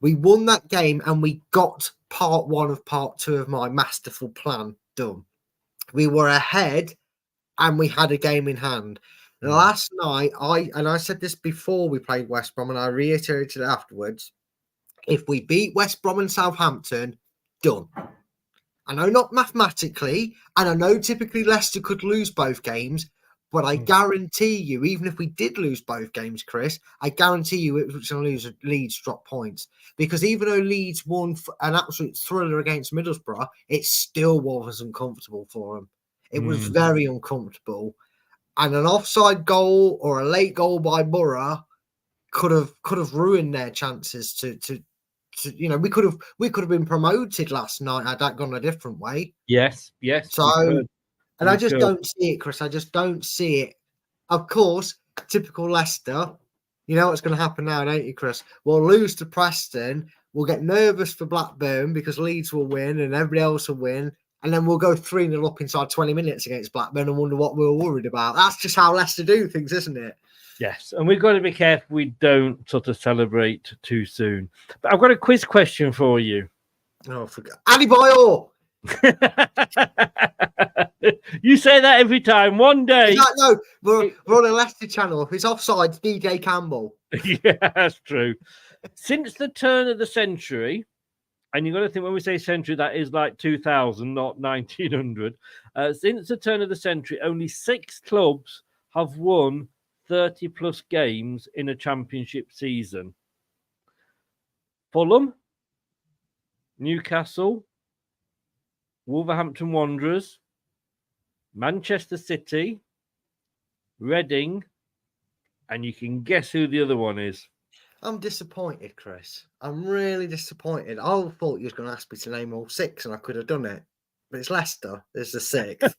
D: We won that game, and we got part one of part two of my masterful plan done. We were ahead and we had a game in hand. Last night, I said this before we played West Brom, and I reiterated it afterwards. If we beat West Brom and Southampton, done. I know not mathematically, and I know typically Leicester could lose both games, but I guarantee you, even if we did lose both games, Chris, I guarantee you it was going to lose. Leeds drop points, because even though Leeds won an absolute thriller against Middlesbrough, it still wasn't comfortable for them. It was very uncomfortable, and an offside goal or a late goal by Borough could have ruined their chances to we could have been promoted last night had that gone a different way.
C: Yes.
D: So, and I just don't see it, Chris. I just don't see it. Of course, typical Leicester. You know what's going to happen now, don't you, Chris? We'll lose to Preston. We'll get nervous for Blackburn because Leeds will win and everybody else will win. And then we'll go 3-0 up inside 20 minutes against Blackburn and wonder what we were worried about. That's just how Leicester do things, isn't it?
C: Yes, and we've got to be careful we don't sort of celebrate too soon. But I've got a quiz question for you.
D: Oh, forget. Adebayor!
C: You say that every time. One day.
D: No, we're on a Leicester channel. If it's offside, it's DJ Campbell.
C: Yeah, that's true. Since the turn of the century, and you've got to think when we say century, that is like 2000, not 1900. Since the turn of the century, only 6 clubs have won 30 plus games in a championship season. Fulham, Newcastle, Wolverhampton Wanderers, Manchester City, Reading, and you can guess who the other one is.
D: I'm disappointed, Chris. I'm really disappointed. I thought you was going to ask me to name all 6 and I could have done it. But it's Leicester. There's the 6th.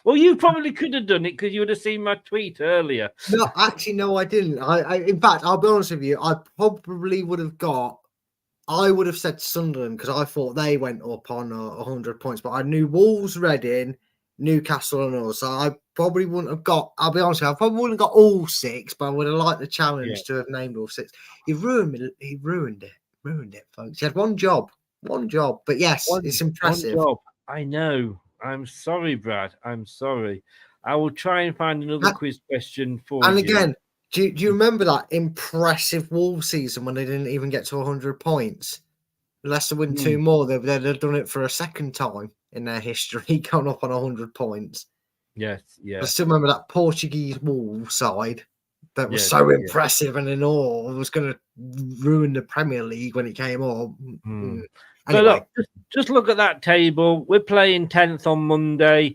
C: Well, you probably could have done it because you would have seen my tweet earlier.
D: No, actually, no, I didn't. In fact, I'll be honest with you. I probably would have I would have said Sunderland because I thought they went up on 100 points. But I knew Wolves, Reading, Newcastle and all. So I probably wouldn't have got, I'll be honest with you, I probably wouldn't have got all 6, but I would have liked the challenge to have named all 6. He ruined it, folks. He had one job. But yes, it's impressive.
C: One job. I know. I'm sorry, Brad. I'm sorry. I will try and find another quiz question for you.
D: And again, do you remember that impressive Wolves season when they didn't even get to 100 points? Leicester win 2 more. They've done it for a second time in their history, gone up on 100 points.
C: Yes.
D: I still remember that Portuguese Wolves side that was so impressive and in awe. It was going to ruin the Premier League when it came up.
C: So look, just look at that table. We're playing 10th on Monday.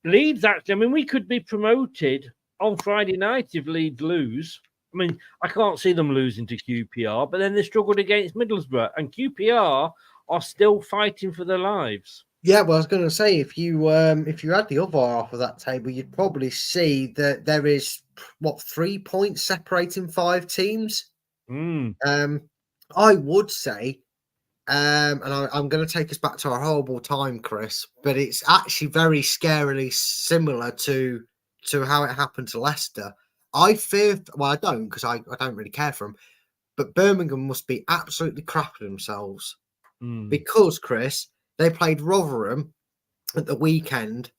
C: Leeds, actually, I mean, we could be promoted on Friday night if Leeds lose. I mean, I can't see them losing to QPR, but then they struggled against Middlesbrough, and QPR are still fighting for their lives. Yeah,
D: well, I was going to say, if you had the other half of that table, you'd probably see that there is 3 points separating 5 teams. I would say, and I'm going to take us back to a horrible time, Chris, but it's actually very scarily similar to how it happened to Leicester. I fear, well, I don't because I don't really care for them, but Birmingham must be absolutely crapping themselves because, Chris, they played Rotherham at the weekend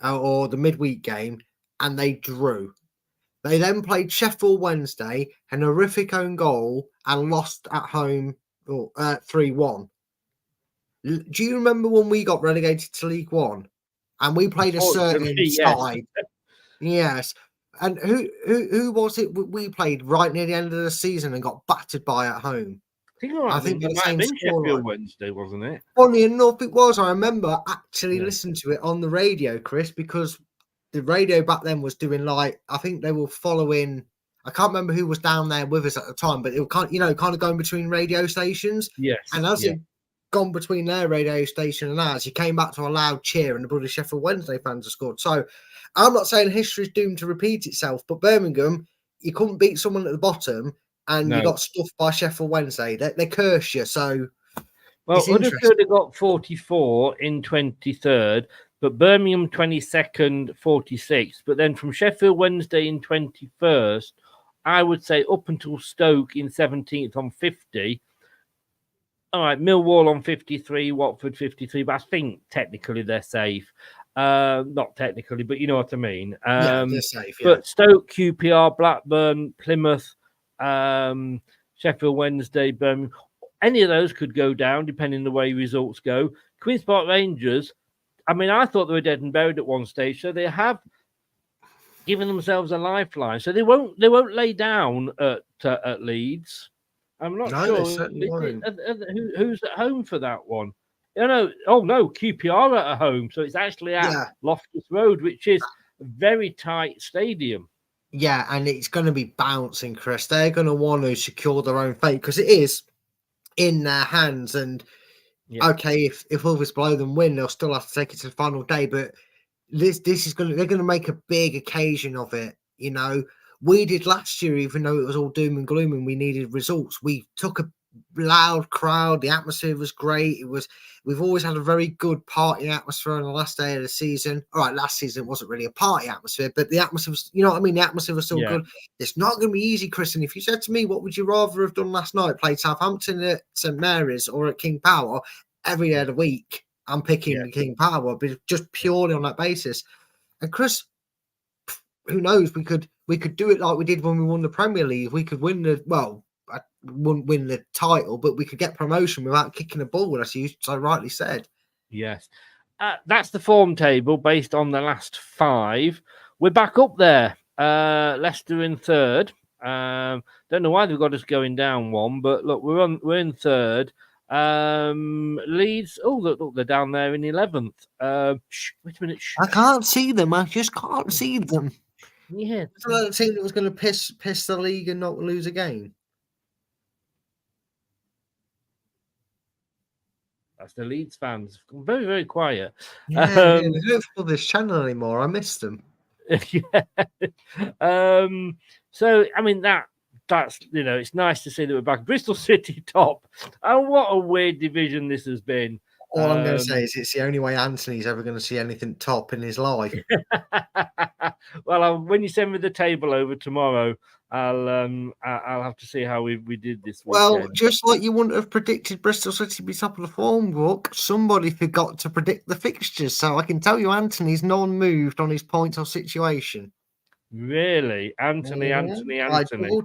D: or the midweek game and they drew. They then played Sheffield Wednesday, an horrific own goal, and lost at home 3-1. Do you remember when we got relegated to League One and we played a certain side? Yes. And who was it we played right near the end of the season and got battered by at home?
C: I think it might have been Sheffield Wednesday, wasn't it?
D: Funny enough, it was. I remember actually listening to it on the radio, Chris, because the radio back then was doing I think they were following. I can't remember who was down there with us at the time, but it was kind of going between radio stations.
C: Yes.
D: And as it gone between their radio station and ours, he came back to a loud cheer, and the bloody Sheffield Wednesday fans have scored. So I'm not saying history's doomed to repeat itself, but Birmingham, you couldn't beat someone at the bottom, and you got stuffed by Sheffield Wednesday. They curse you. So,
C: well, Huddersfield have got 44 in 23rd, but Birmingham 22nd, 46th. But then from Sheffield Wednesday in 21st, I would say up until Stoke in 17th on 50. all right, Millwall on 53, Watford 53, but I think technically they're safe. Not technically, but you know what I mean.
D: Yeah, they're safe. Yeah,
C: But Stoke, QPR, Blackburn, Plymouth, Sheffield Wednesday, Birmingham, any of those could go down depending on the way results go. Queen's Park Rangers, I mean, I thought they were dead and buried at one stage, so they have given themselves a lifeline. So they won't lay down at Leeds. I'm not
D: no,
C: sure
D: they certainly won't.
C: who's at home for that one. You know, oh no, QPR are at home, so it's actually at
D: Yeah.
C: Loftus Road, which is a very tight stadium.
D: Yeah, and it's going to be bouncing, Chris. They're going to want to secure their own fate because it is in their hands. And okay, if others below them win, they'll still have to take it to the final day. But this is they're going to make a big occasion of it. You know, we did last year, even though it was all doom and gloom and we needed results. We took a loud crowd. The atmosphere was great. We've always had a very good party atmosphere on the last day of the season. All right, last season wasn't really a party atmosphere, but the atmosphere was, you know what I mean? The atmosphere was still good. It's not going to be easy, Chris. And if you said to me, what would you rather have done last night? Played Southampton at St Mary's or at King Power? Every day of the week, I'm picking King Power, but just purely on that basis. And Chris, who knows? We could do it like we did when we won the Premier League. We could win I wouldn't win the title, but we could get promotion without kicking a ball, as you so rightly said.
C: Yes. That's the form table based on the last 5. We're back up there. Leicester in third. Don't know why they've got us going down one, but look, we're in third. Leeds, look, they're down there in 11th. Wait a minute.
D: I can't see them. I just can't see them.
C: Yeah.
D: It's another team that was going to piss the league and not lose a game.
C: That's the Leeds fans. Very, very quiet.
D: Yeah, they don't follow this channel anymore. I missed them.
C: So, I mean, that's, you know, it's nice to see that we're back. Bristol City top. And what a weird division this has been.
D: All I'm going to say is it's the only way Anthony's ever going to see anything top in his life.
C: Well, when you send me the table over tomorrow, I'll have to see how we did this weekend.
D: Well, just like you wouldn't have predicted Bristol City to be top of the form book, somebody forgot to predict the fixtures. So I can tell you Anthony's non-moved on his points or situation.
C: Really? Anthony.
D: I triple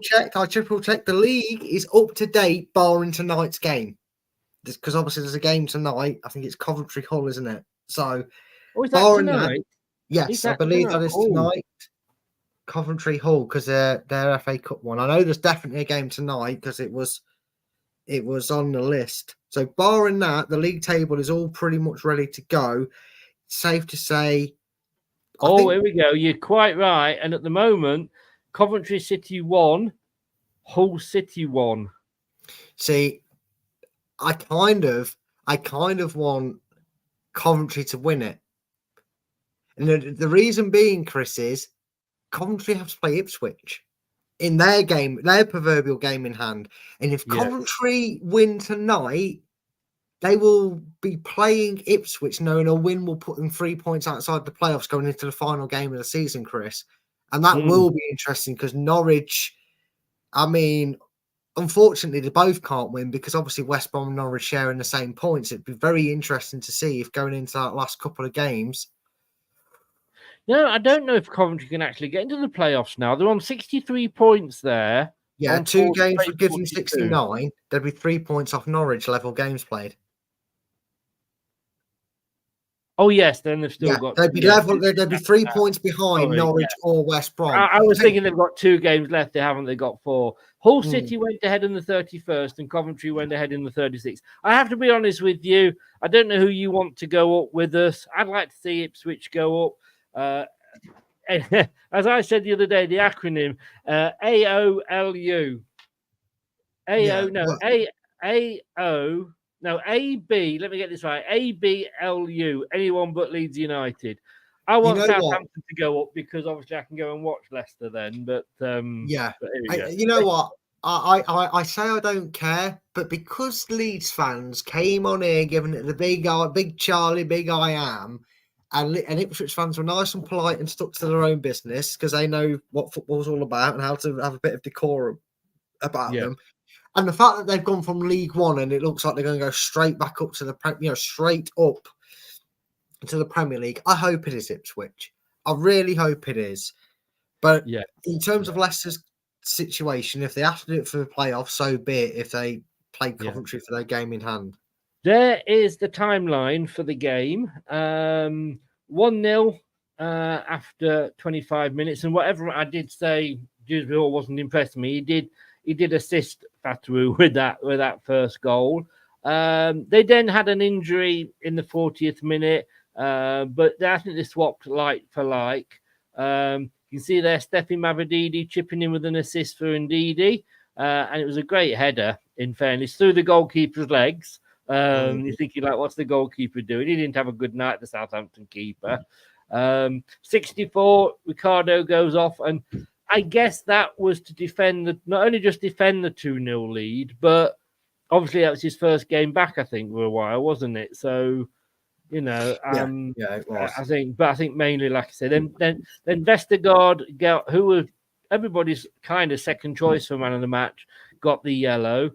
D: checked. The league is up to date, barring tonight's game. Because obviously there's a game tonight. I think it's Coventry Hull, isn't it? So,
C: is that tonight?
D: Yes, I believe that is tonight. Coventry Hull, because their FA Cup one. I know there's definitely a game tonight because it was on the list. So barring that, the league table is all pretty much ready to go. Safe to say.
C: Here we go. You're quite right. And at the moment, Coventry City 1, Hull City 1.
D: See, I kind of want Coventry to win it. And the reason being, Chris, is Coventry have to play Ipswich in their game, their proverbial game in hand. And if Coventry win tonight, they will be playing Ipswich, knowing a win will put them 3 points outside the playoffs going into the final game of the season, Chris. And that will be interesting because Norwich, I mean, unfortunately, they both can't win because obviously West Brom and Norwich sharing the same points. It'd be very interesting to see if going into that last couple of games.
C: No, I don't know if Coventry can actually get into the playoffs now. They're on 63 points there.
D: Yeah, 2 games would give them 69. There'd be 3 points off Norwich level games played.
C: Oh, yes, then they've still got...
D: They'd be level. They'd be 3 points behind Norwich or West Brom.
C: I was thinking they've got 2 games left. They haven't. They got 4. Hull City went ahead in the 31st and Coventry went ahead in the 36th. I have to be honest with you. I don't know who you want to go up with us. I'd like to see Ipswich go up. As I said the other day, the acronym AOLU. AB. Let me get this right. ABLU. Anyone but Leeds United. I want Southampton to go up because obviously I can go and watch Leicester then. But
D: you know what? I say I don't care, but because Leeds fans came on here giving it the big Charlie, big I am, and Ipswich fans were nice and polite and stuck to their own business because they know what football's all about and how to have a bit of decorum about them. And the fact that they've gone from League One and it looks like they're going to go straight back up to the straight up to the Premier League. I hope it is Ipswich. I really hope it is. But
C: Yeah.
D: in terms of Leicester's situation, if they have to do it for the playoffs, so be it. If they play Coventry for their game in hand.
C: There is the timeline for the game. 1-0 after 25 minutes. And whatever I did say, Dewsbury wasn't impressed with me. He did assist Fatawu with that first goal. They then had an injury in the 40th minute, but I think they swapped like for like. You can see there Stefan Mavididi chipping in with an assist for Ndidi, and it was a great header, in fairness, through the goalkeeper's legs. You're thinking, like, what's the goalkeeper doing? He didn't have a good night, the Southampton keeper. 64, Ricardo goes off, and I guess that was to defend not only just defend the 2-0 lead, but obviously that was his first game back, I think, for a while, wasn't it? So, you know,
D: it was.
C: I think mainly, like I said, then Vestergaard, who was everybody's kind of second choice for man of the match, got the yellow.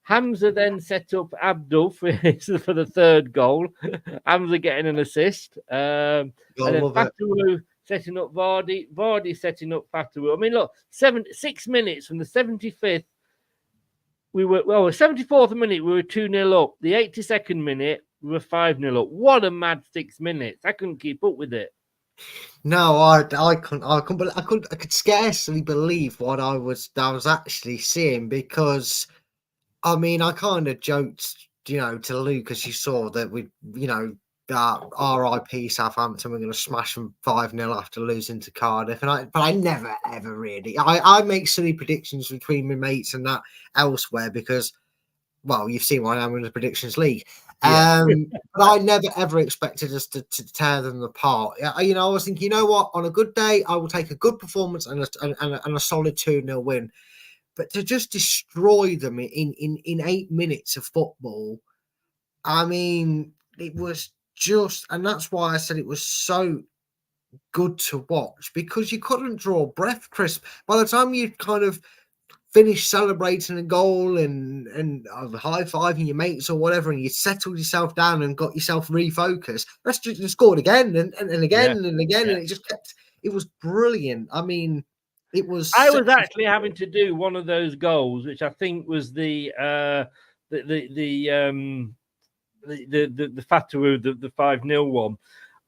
C: Hamza then set up Abdul for the third goal. Hamza getting an assist. And then Fatawu setting up Vardy. Vardy setting up Fatawu. I mean, look, 6 minutes from the 75th. 74th minute, we were 2-0 up. The 82nd minute, we were 5-0 up. What a mad 6 minutes. I couldn't keep up with it.
D: No, I could scarcely believe what I was actually seeing, because I mean, I kind of joked, to Lucas, you saw that RIP Southampton were going to smash them 5-0 after losing to Cardiff. But I never, ever really. I make silly predictions between my mates and that elsewhere because, well, you've seen what I am in the predictions league.
C: Yeah.
D: But I never, ever expected us to tear them apart. I was thinking, you know what? On a good day, I will take a good performance and a solid 2-0 win. But to just destroy them in 8 minutes of football, I mean, it was just, and that's why I said it was so good to watch, because you couldn't draw breath, Chris. By the time you kind of finished celebrating a goal and high-fiving your mates or whatever, and you settled yourself down and got yourself refocused, that's just scored again and again and again, and it just kept, it was brilliant. I mean, it was.
C: I was actually having to do one of those goals, which I think was the Fatawu, the 5-0 one,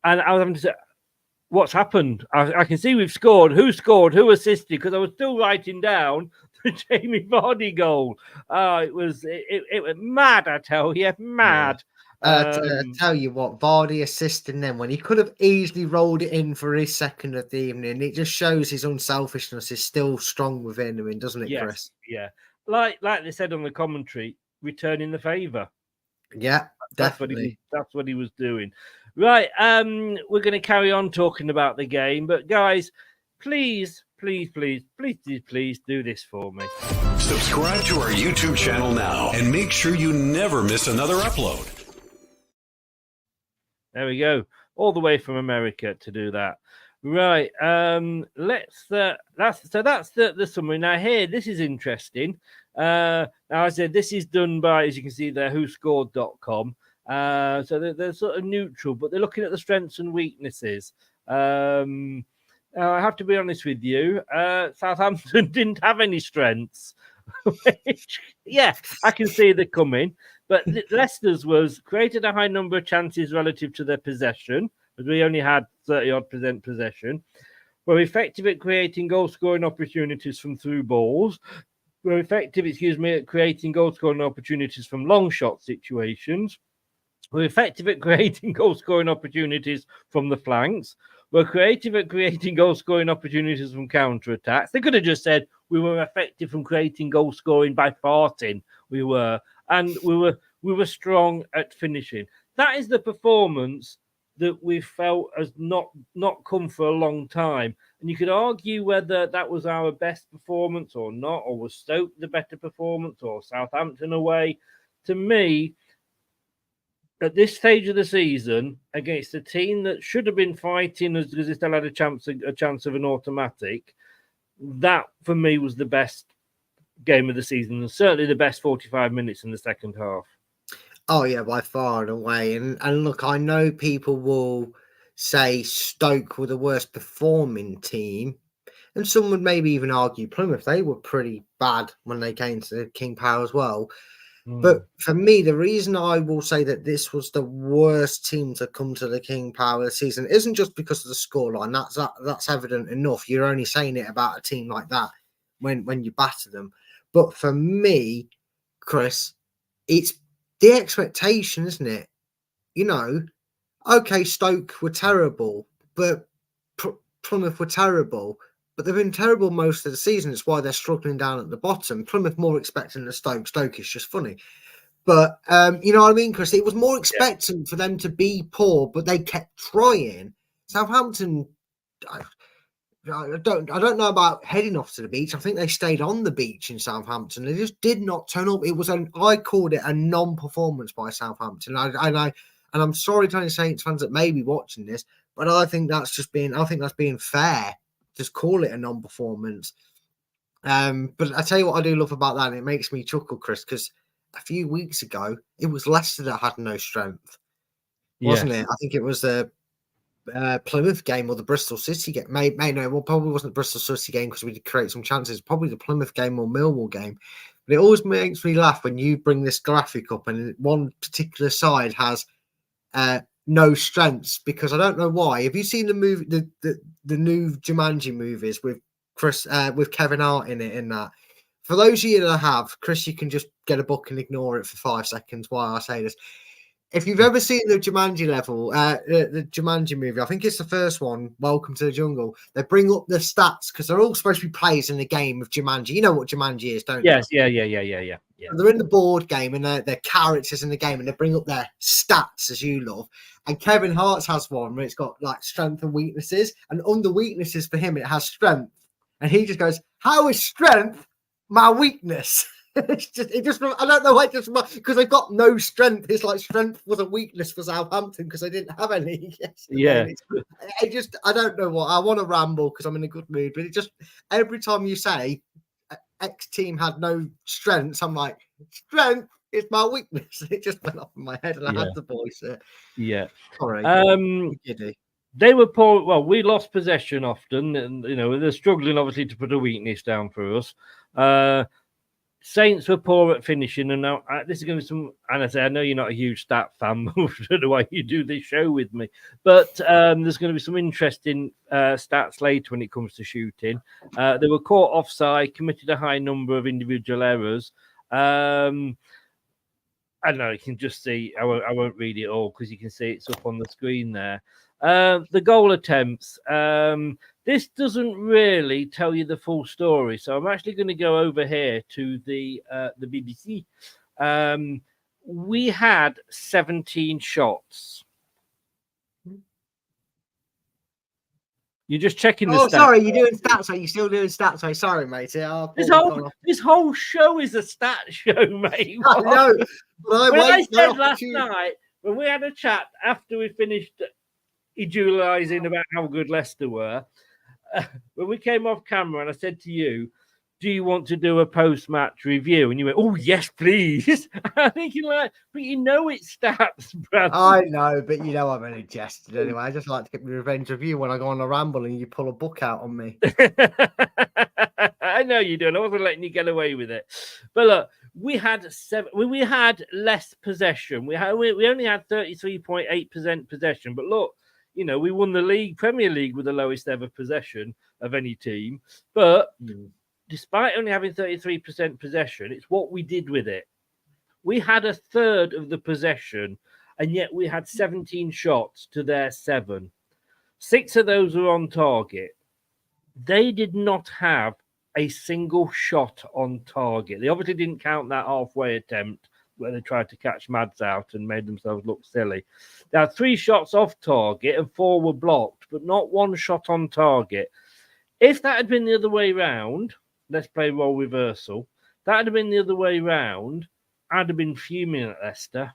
C: and I was having to say, what's happened? I can see we've scored. Who scored? Who assisted? Because I was still writing down the Jamie Vardy goal. It was mad. I tell you, mad.
D: Tell you what, Vardy assisting them when he could have easily rolled it in for his second of the evening. It just shows his unselfishness is still strong within him, doesn't it,
C: yes,
D: Chris?
C: Yeah, like they said on the commentary, returning the favour.
D: Yeah, definitely.
C: That's what he was doing. Right, we're going to carry on talking about the game, but guys, please do this for me.
E: Subscribe to our YouTube channel now and make sure you never miss another upload.
C: There we go, all the way from America to do that. Right, that's the summary. Now here, this is interesting. Now I said this is done by, as you can see there, whoscored.com. So they're sort of neutral, but they're looking at the strengths and weaknesses. I have to be honest with you, Southampton didn't have any strengths. Which, yeah, I can see they're coming. But Leicester's was created a high number of chances relative to their possession, but we only had 30-odd% possession. We're effective at creating goal-scoring opportunities from through balls. We're effective, at creating goal-scoring opportunities from long shot situations. We're effective at creating goal-scoring opportunities from the flanks. We're creative at creating goal-scoring opportunities from counter-attacks. They could have just said we were effective from creating goal-scoring by farting. We were. And we were strong at finishing. That is the performance that we felt has not come for a long time. And you could argue whether that was our best performance or not, or was Stoke the better performance, or Southampton away. To me, at this stage of the season, against a team that should have been fighting because they still had a chance of an automatic, that for me was the best game of the season, and certainly the best 45 minutes in the second half.
D: Oh yeah, by far and away. And look, I know people will say Stoke were the worst performing team, and some would maybe even argue Plymouth. They were pretty bad when they came to King Power as well. But for me, the reason I will say that this was the worst team to come to the King Power this season isn't just because of the scoreline. That's evident enough. You're only saying it about a team like that when you batter them. But for me, Chris, it's the expectation, isn't it? You know, okay, Stoke were terrible, but Plymouth were terrible. But they've been terrible most of the season. It's why they're struggling down at the bottom. Plymouth more expecting than Stoke. Stoke is just funny. But you know what I mean, Chris? It was more expectant for them to be poor, but they kept trying. Southampton, I don't know about heading off to the beach. I think they stayed on the beach in Southampton. They just did not turn up. I called it a non-performance by Southampton. And I'm sorry to any Saints fans that may be watching this, but I think that's being fair. Just call it a non-performance. But I tell you what I do love about that, and it makes me chuckle, Chris, because a few weeks ago it was Leicester that had no strength, wasn't it? I think it was the Plymouth game or the Bristol City game. Probably wasn't the Bristol City game because we did create some chances. Probably the Plymouth game or Millwall game. But it always makes me laugh when you bring this graphic up and one particular side has no strengths, because I don't know why. Have you seen the movie, the new Jumanji movies with with Kevin Hart in it? In that, for those of you that have, Chris, you can just get a book and ignore it for 5 seconds while I say this. If you've ever seen the Jumanji the Jumanji movie, I think it's the first one, Welcome to the Jungle, they bring up the stats because they're all supposed to be players in the game of Jumanji. You know what Jumanji is, don't you?
C: Yes, yeah.
D: They're in the board game and they're characters in the game and they bring up their stats, as you love. And Kevin Hart's has one where it's got like strength and weaknesses. And under weaknesses for him, it has strength. And he just goes, "How is strength my weakness?" I don't know why, because they've got no strength. It's like strength was a weakness for Southampton because they didn't have any. I don't know what. I want to ramble because I'm in a good mood, but it just, every time you say X team had no strengths, I'm like, strength is my weakness. It just went off in my head and I had to voice it.
C: Yeah.
D: Sorry.
C: They were poor. Well, we lost possession often, and they're struggling obviously to put a weakness down for us. Saints were poor at finishing, and now this is going to be some. And I know you're not a huge stat fan. I don't know why you do this show with me, but there's going to be some interesting stats later when it comes to shooting. They were caught offside, committed a high number of individual errors. I don't know. You can just see. I won't read it all because you can see it's up on the screen there. The goal attempts. This doesn't really tell you the full story, so I'm actually going to go over here to the BBC. We had 17 shots. You're just checking the stats.
D: Sorry, you're doing stats. Are you still doing stats? Sorry, mate.
C: This whole show is a stat show, mate.
D: I know.
C: I said last night when we had a chat after we finished eulogizing about how good Leicester were, when we came off camera and I said to you, "Do you want to do a post-match review?" And you went, "Oh, yes, please." I'm thinking like, but it's stats, Brad.
D: I know, but I'm only jesting anyway. I just like to get my revenge review when I go on a ramble and you pull a book out on me.
C: I know you do, and I wasn't letting you get away with it. But look, we had less possession. We only had 33.8% possession. But look, we won the Premier League with the lowest ever possession of any team. But despite only having 33% possession, it's what we did with it. We had a third of the possession, and yet we had 17 shots to their 7. 6 of those were on target. They did not have a single shot on target. They obviously didn't count that halfway attempt where they tried to catch Mads out and made themselves look silly. They had 3 shots off target and 4 were blocked, but not 1 shot on target. If that had been the other way round, let's play role reversal. That had been the other way round, I'd have been fuming at Leicester.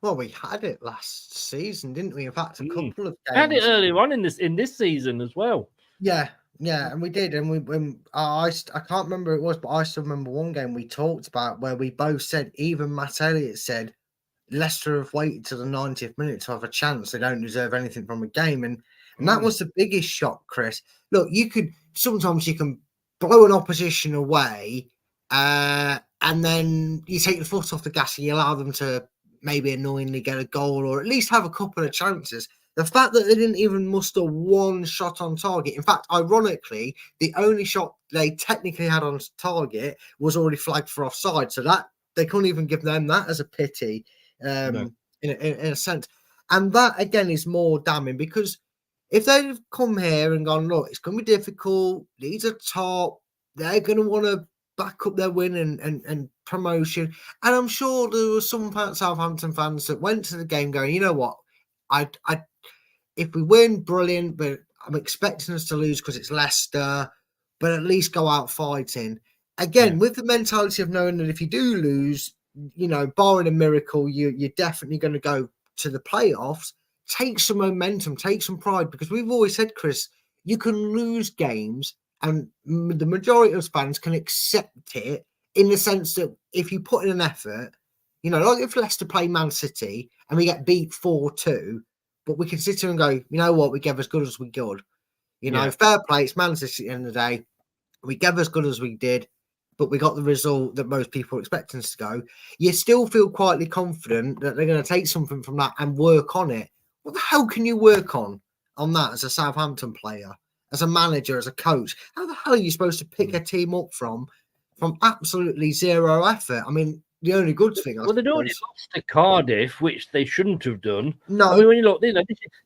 D: Well, we had it last season, didn't we? In fact, a couple of games.
C: We had it earlier on in this season as well.
D: Yeah, Yeah, and we did, and I can't remember who it was, but I still remember one game we talked about where we both said, even Matt Elliott said, Leicester have waited till the 90th minute to have a chance. They don't deserve anything from a game, and that was the biggest shock, Chris. Look, sometimes you can blow an opposition away, and then you take the foot off the gas and you allow them to maybe annoyingly get a goal or at least have a couple of chances. The fact that they didn't even muster one shot on target. In fact, ironically, the only shot they technically had on target was already flagged for offside. So that they couldn't even give them that as a pity,
C: No.
D: in a sense. And that again is more damning because if they'd have come here and gone, look, it's going to be difficult. These are top. They're going to want to back up their win and promotion. And I'm sure there were some Southampton fans that went to the game going, you know what, I if we win, brilliant, but I'm expecting us to lose because it's Leicester, but at least go out fighting. Again, with the mentality of knowing that if you do lose, barring a miracle, you're definitely going to go to the playoffs. Take some momentum, take some pride, because we've always said, Chris, you can lose games and the majority of fans can accept it in the sense that if you put in an effort, like if Leicester play Man City and we get beat 4-2, but we can sit here and go, you know what, we gave as good as we could. Fair play, it's Man City at the end of the day. We gave as good as we did, but we got the result that most people are expecting us to go. You still feel quietly confident that they're going to take something from that and work on it. What the hell can you work on that as a Southampton player, as a manager, as a coach? How the hell are you supposed to pick a team up from absolutely zero effort? I mean, the only good thing,
C: They'd already lost to Cardiff, which they shouldn't have done.
D: No.
C: I mean, when you look,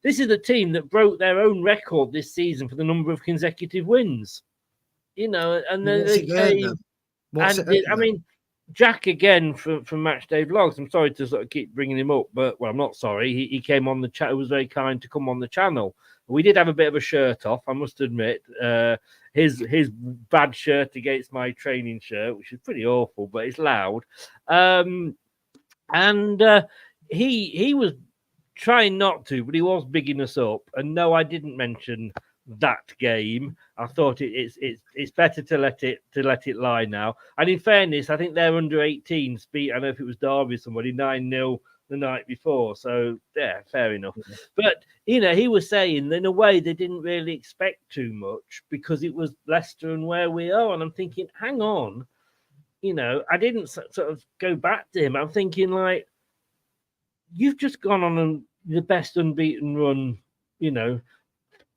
C: this is a team that broke their own record this season for the number of consecutive wins. And then they came. I mean, Jack again from Matchday Vlogs. I'm sorry to sort of keep bringing him up, but I'm not sorry. He came on the chat. He was very kind to come on the channel. We did have a bit of a shirt off, I must admit. His bad shirt against my training shirt, which is pretty awful, but it's loud. He was trying not to, but he was bigging us up. And no, I didn't mention that game. I thought it's better to let it lie now. And in fairness, I think their under 18s beat, I don't know if it was Derby or somebody, 9-0 the night before. So yeah, fair enough. But he was saying in a way they didn't really expect too much because it was Leicester and where we are. And I'm thinking, hang on, I didn't sort of go back to him. I'm thinking like, you've just gone on the best unbeaten run,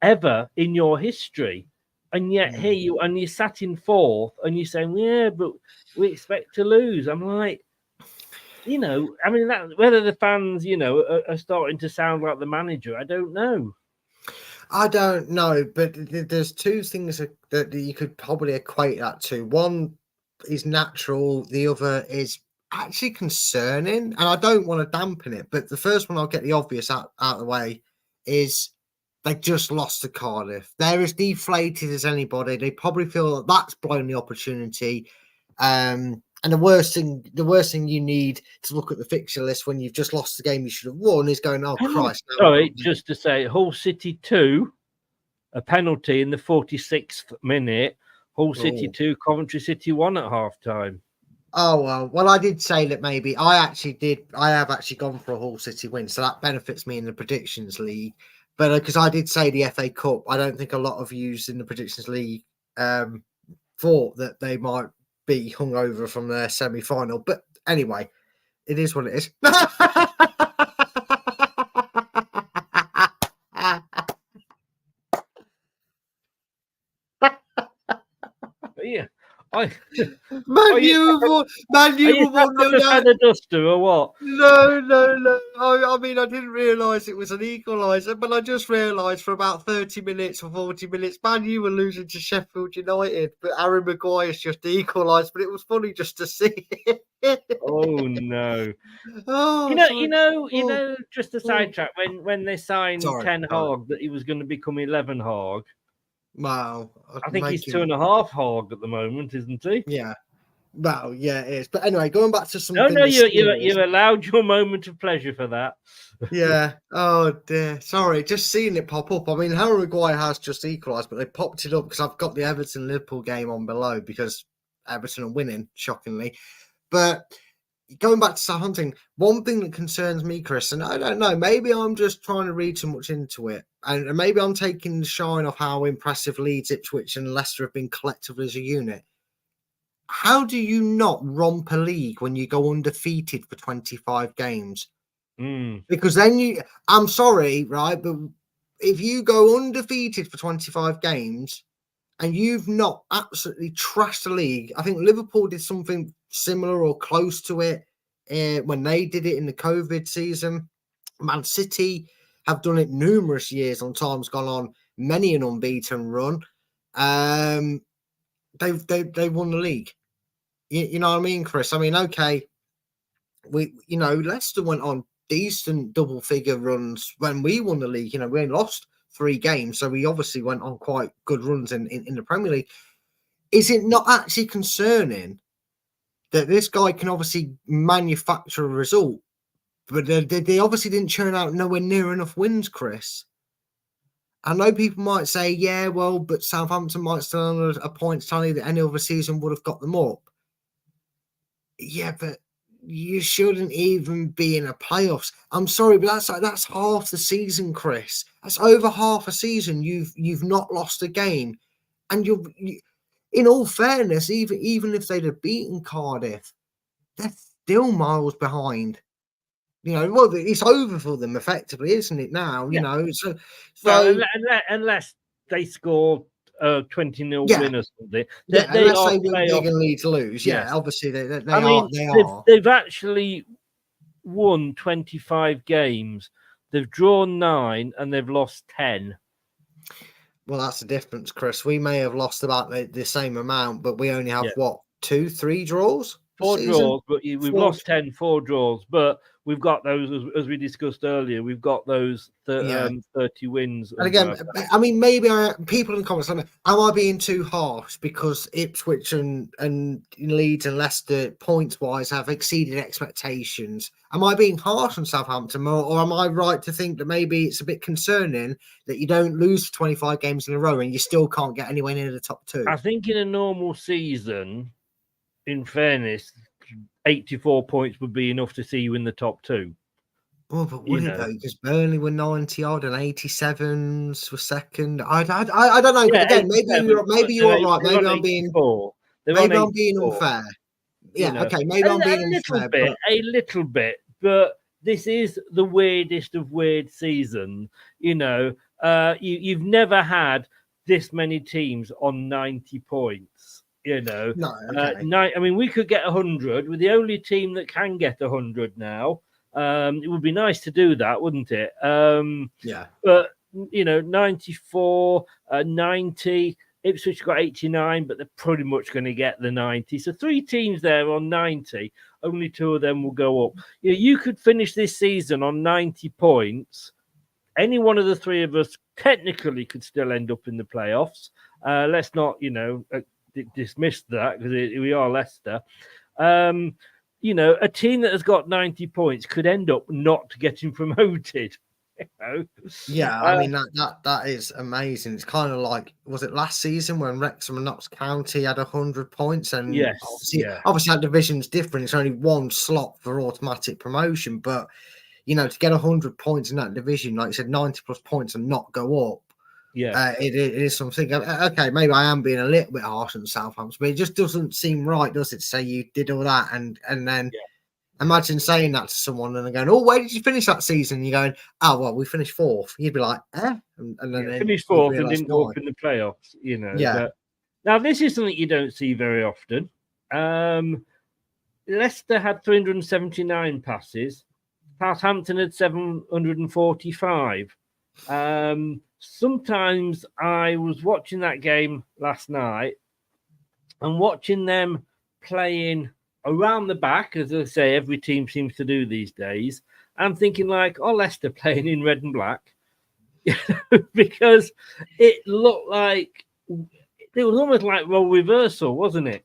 C: ever in your history, and yet here you sat in fourth and you're saying, yeah, but we expect to lose. I'm like, I mean, whether the fans, are starting to sound like the manager, I don't know.
D: I don't know, but there's two things that you could probably equate that to. One is natural, the other is actually concerning, and I don't want to dampen it, but the first one, I'll get the obvious out of the way, is they just lost to Cardiff. They're as deflated as anybody. They probably feel that's blown the opportunity. And the worst thing you need to look at the fixture list when you've just lost the game you should have won is going, oh Christ.
C: Sorry, just to say, Hull City 2, a penalty in the 46th minute. Hull City 2, Coventry City 1 at half time.
D: Oh, well, I did say that maybe I have actually gone for a Hull City win, so that benefits me in the predictions league. But because I did say the FA Cup, I don't think a lot of yous in the predictions league thought that they might be hungover from their semi-final. But anyway, it is what it is.
C: Yeah.
D: Man, you were
C: a duster or what?
D: No. I mean, I didn't realise it was an equaliser, but I just realised for about 30 minutes or 40 minutes, man, you were losing to Sheffield United, but Harry Maguire's just equalised. But it was funny just to see it.
C: Oh no! Just a sidetrack. When they signed Ten Hag, that he was going to become 11 Hag.
D: Wow.
C: I think he's 2.5 Hag at the moment, isn't he?
D: Yeah. Well, yeah, it is. But anyway, going back to
C: No,
D: something.
C: no,
D: serious.
C: you're allowed your moment of pleasure for that.
D: Yeah. Oh dear. Sorry, just seeing it pop up. I mean, Harry Maguire has just equalised, but they popped it up because I've got the Everton Liverpool game on below because Everton are winning, shockingly. But going back to Southampton, one thing that concerns me, Chris, and I don't know, maybe I'm just trying to read too much into it, and maybe I'm taking the shine off how impressive Leeds, Ipswich, and Leicester have been collectively as a unit. How do you not romp a league when you go undefeated for 25 games? Because then I'm sorry, right? But if you go undefeated for 25 games and you've not absolutely trashed the league, I think Liverpool did something similar or close to it when they did it in the COVID season. Man City have done it numerous years on times gone on, many an unbeaten run. They won the league. You know what I mean, Chris? I mean, okay, Leicester went on decent double figure runs when we won the league. We only lost 3 games, so we obviously went on quite good runs in the Premier League. Is it not actually concerning that this guy can obviously manufacture a result, but they obviously didn't churn out nowhere near enough wins, Chris? I know people might say, yeah, well, but Southampton might still have a points tally that any other season would have got them up. Yeah, but you shouldn't even be in a playoffs. I'm sorry, but that's half the season, Chris. That's over half a season. You've not lost a game, and in all fairness, even if they'd have beaten Cardiff, they're still miles behind. Well, it's over for them effectively, isn't it? Now, so
C: unless they score 20-0
D: yeah.
C: win or something.
D: Unless they win big and Leeds lose.
C: Yes.
D: Yeah, obviously they
C: I mean,
D: are.
C: They've actually won 25 games. They've drawn 9 and they've lost 10.
D: Well, that's the difference, Chris. We may have lost about the same amount, but we only have 2, 3 draws?
C: 4 draws, but we've lost 10, 4 draws. But we've got those, as we discussed earlier, we've got those 30 wins.
D: And again, I mean, maybe people in the comments, am I being too harsh because Ipswich and Leeds and Leicester points-wise have exceeded expectations? Am I being harsh on Southampton, or am I right to think that maybe it's a bit concerning that you don't lose for 25 games in a row and you still can't get anywhere near the top 2?
C: I think in a normal season, in fairness, 84 points would be enough to see you in the top 2.
D: Well, but would it though? Because Burnley were 90 odd and 87s were second. I don't know.
C: Yeah,
D: again, maybe you're right. Maybe I'm being unfair. Yeah, okay. Maybe I'm being unfair.
C: A little bit, but this is the weirdest of weird seasons. You've never had this many teams on 90 points. No. Okay. I mean, we could get 100. We're the only team that can get 100 now. It would be nice to do that, wouldn't it?
D: Yeah.
C: But 94, 90. Ipswich got 89, but they're pretty much going to get the 90. So 3 teams there on 90. Only 2 of them will go up. You could finish this season on 90 points. Any one of the 3 of us technically could still end up in the playoffs. Let's not, dismiss that because we are Leicester. A team that has got 90 points could end up not getting promoted.
D: Yeah, I mean that is amazing. It's kind of like, was it last season when Wrexham and Notts County had 100 points? And obviously that division's different. It's only 1 slot for automatic promotion, but to get 100 points in that division, like you said, 90 plus points and not go up.
C: Yeah,
D: it is something. Okay, maybe I am being a little bit harsh on Southampton, but it just doesn't seem right, does it? To say you did all that and then imagine saying that to someone and they're going, "Oh, where did you finish that season?" And you're going, "Oh, well, we finished 4th." You'd be like, "Eh?" And then
C: finished 4th and didn't go up in the playoffs.
D: Yeah.
C: But now this is something you don't see very often. Leicester had 379 passes. Southampton had 745. Sometimes I was watching that game last night and watching them playing around the back, as I say, every team seems to do these days. I'm thinking Leicester playing in red and black, because it looked like it was almost like role reversal, wasn't it?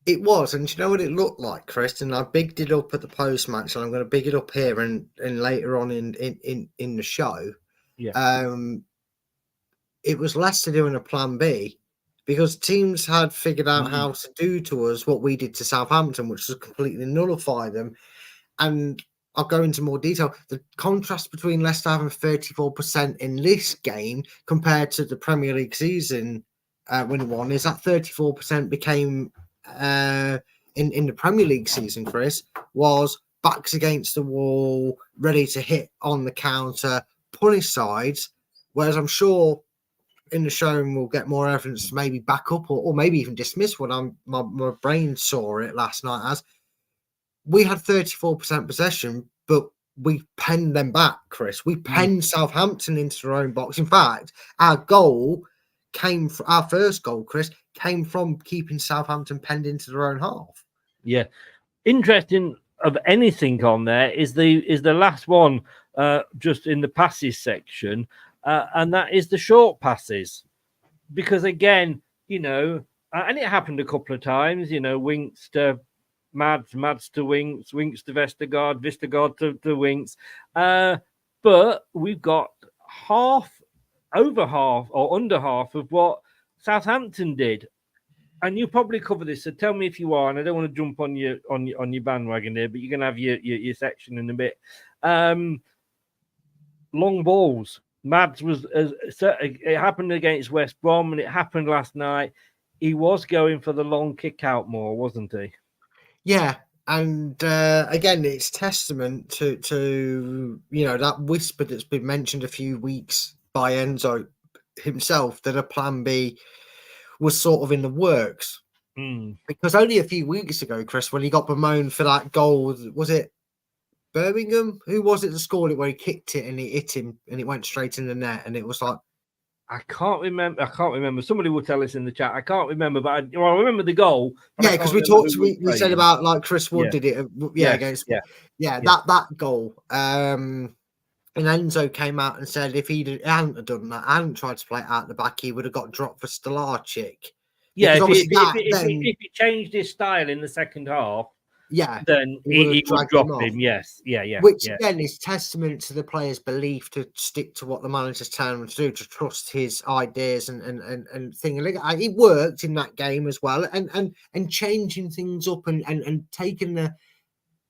D: It was, and do you know what it looked like, Chris? And I bigged it up at the post match, and I'm going to big it up here and later on in the show.
C: Yeah.
D: It was Leicester doing a plan B because teams had figured out how to do to us what we did to Southampton, which was completely nullify them. And I'll go into more detail. The contrast between Leicester having 34% in this game compared to the Premier League season when it won is that 34% became in the Premier League season, Chris, was backs against the wall, ready to hit on the counter, punish sides. Whereas I'm sure in the show we'll get more evidence to maybe back up or maybe even dismiss what my brain saw it last night as. We had 34% possession, but we penned them back, Chris. We penned Southampton into their own box. In fact, our first goal, Chris, came from keeping Southampton penned into their own half.
C: Yeah. Interesting of anything on there is the last one just in the passes section, and that is the short passes. Because again, and it happened a couple of times, Winks to Mads to Winks, Winks to Vestergaard to Winks. But we've got over half or under half of what Southampton did. And you probably cover this, so tell me if you are. And I don't want to jump on your bandwagon there, but you're going to have your section in a bit. Long balls. Mads was it happened against West Brom, and it happened last night. He was going for the long kick out more, wasn't he?
D: Yeah, and again, it's testament to that whisper that's been mentioned a few weeks by Enzo himself that a plan B was sort of in the works. Because only a few weeks ago, Chris, when he got bemoaned for that goal, was it Birmingham? Who was it that scored it where he kicked it and he hit him and it went straight in the net? And it was like,
C: I can't remember. Somebody will tell us in the chat. I can't remember, but I remember the goal.
D: Yeah, because we said about like Chris Wood did it. Against that goal. And Enzo came out and said if he hadn't done that, hadn't tried to play it out the back, he would have got dropped for Stolarczyk.
C: Yeah, if he changed his style in the second half, then he would drop him. Yes, yeah.
D: Which again is testament to the players' belief to stick to what the manager's telling them to do, to trust his ideas and thing. It worked in that game as well, and changing things up and taking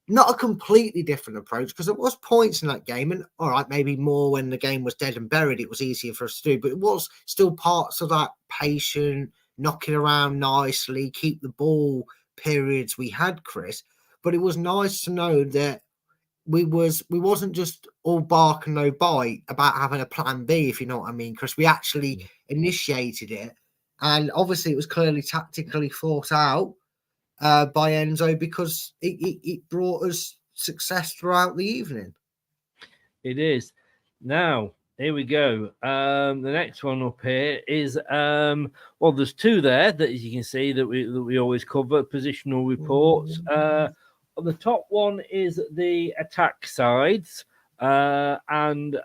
D: not a completely different approach, because there was points in that game, and all right, maybe more when the game was dead and buried, it was easier for us to do, but it was still parts of that patient, knocking around nicely, keep the ball periods we had, Chris. But it was nice to know that we wasn't just all bark and no bite about having a plan B, if you know what I mean, Chris. We actually initiated it, and obviously it was clearly tactically thought out by Enzo, because it brought us success throughout the evening.
C: It is. Now, here we go. The next one up here is there's two there that, as you can see, that we always cover, positional reports. The top one is the attack sides, and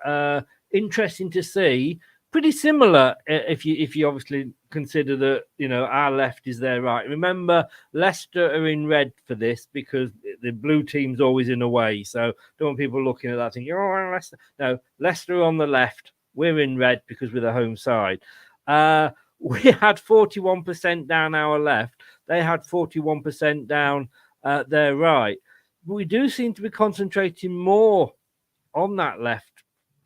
C: interesting to see. Pretty similar if you obviously consider that our left is their right. Remember, Leicester are in red for this because the blue team's always in away. So don't want people looking at that thinking, oh, Leicester. No, Leicester on the left. We're in red because we're the home side. We had 41% down our left. They had 41% down their right. But we do seem to be concentrating more on that left,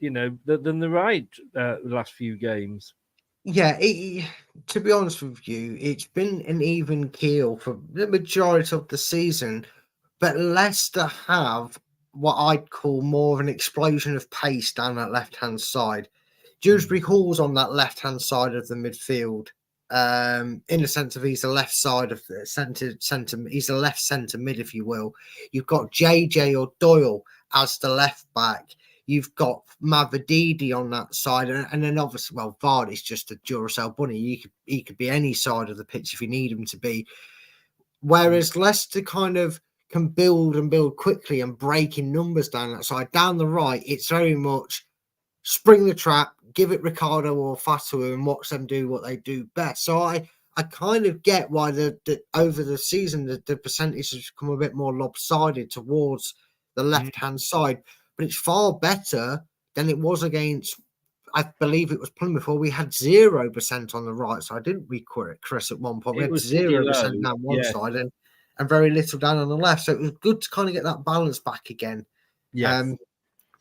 C: than the right the last few games.
D: Yeah, to be honest with you, it's been an even keel for the majority of the season, but Leicester have what I'd call more of an explosion of pace down that left-hand side. Dewsbury Hall's on that left-hand side of the midfield, in the sense of he's the left side of the centre. He's the left centre mid, if you will. You've got JJ or Doyle as the left back. You've got Mavadidi on that side, and then obviously, Vardy's just a Duracell bunny. He could be any side of the pitch if you need him to be. Whereas Leicester kind of can build quickly and break in numbers down that side. Down the right, it's very much spring the trap, give it Ricardo or Fatu, and watch them do what they do best. So I kind of get why the over the season the percentage has become a bit more lopsided towards the left-hand side, but it's far better than it was against, I believe it was Plymouth, where we had 0% on the right side, didn't we, Chris, at one point? We
C: It
D: had
C: was pretty
D: 0%
C: low,
D: down one
C: yes.
D: side and very little down on the left. So it was good to kind of get that balance back again.
C: Yes.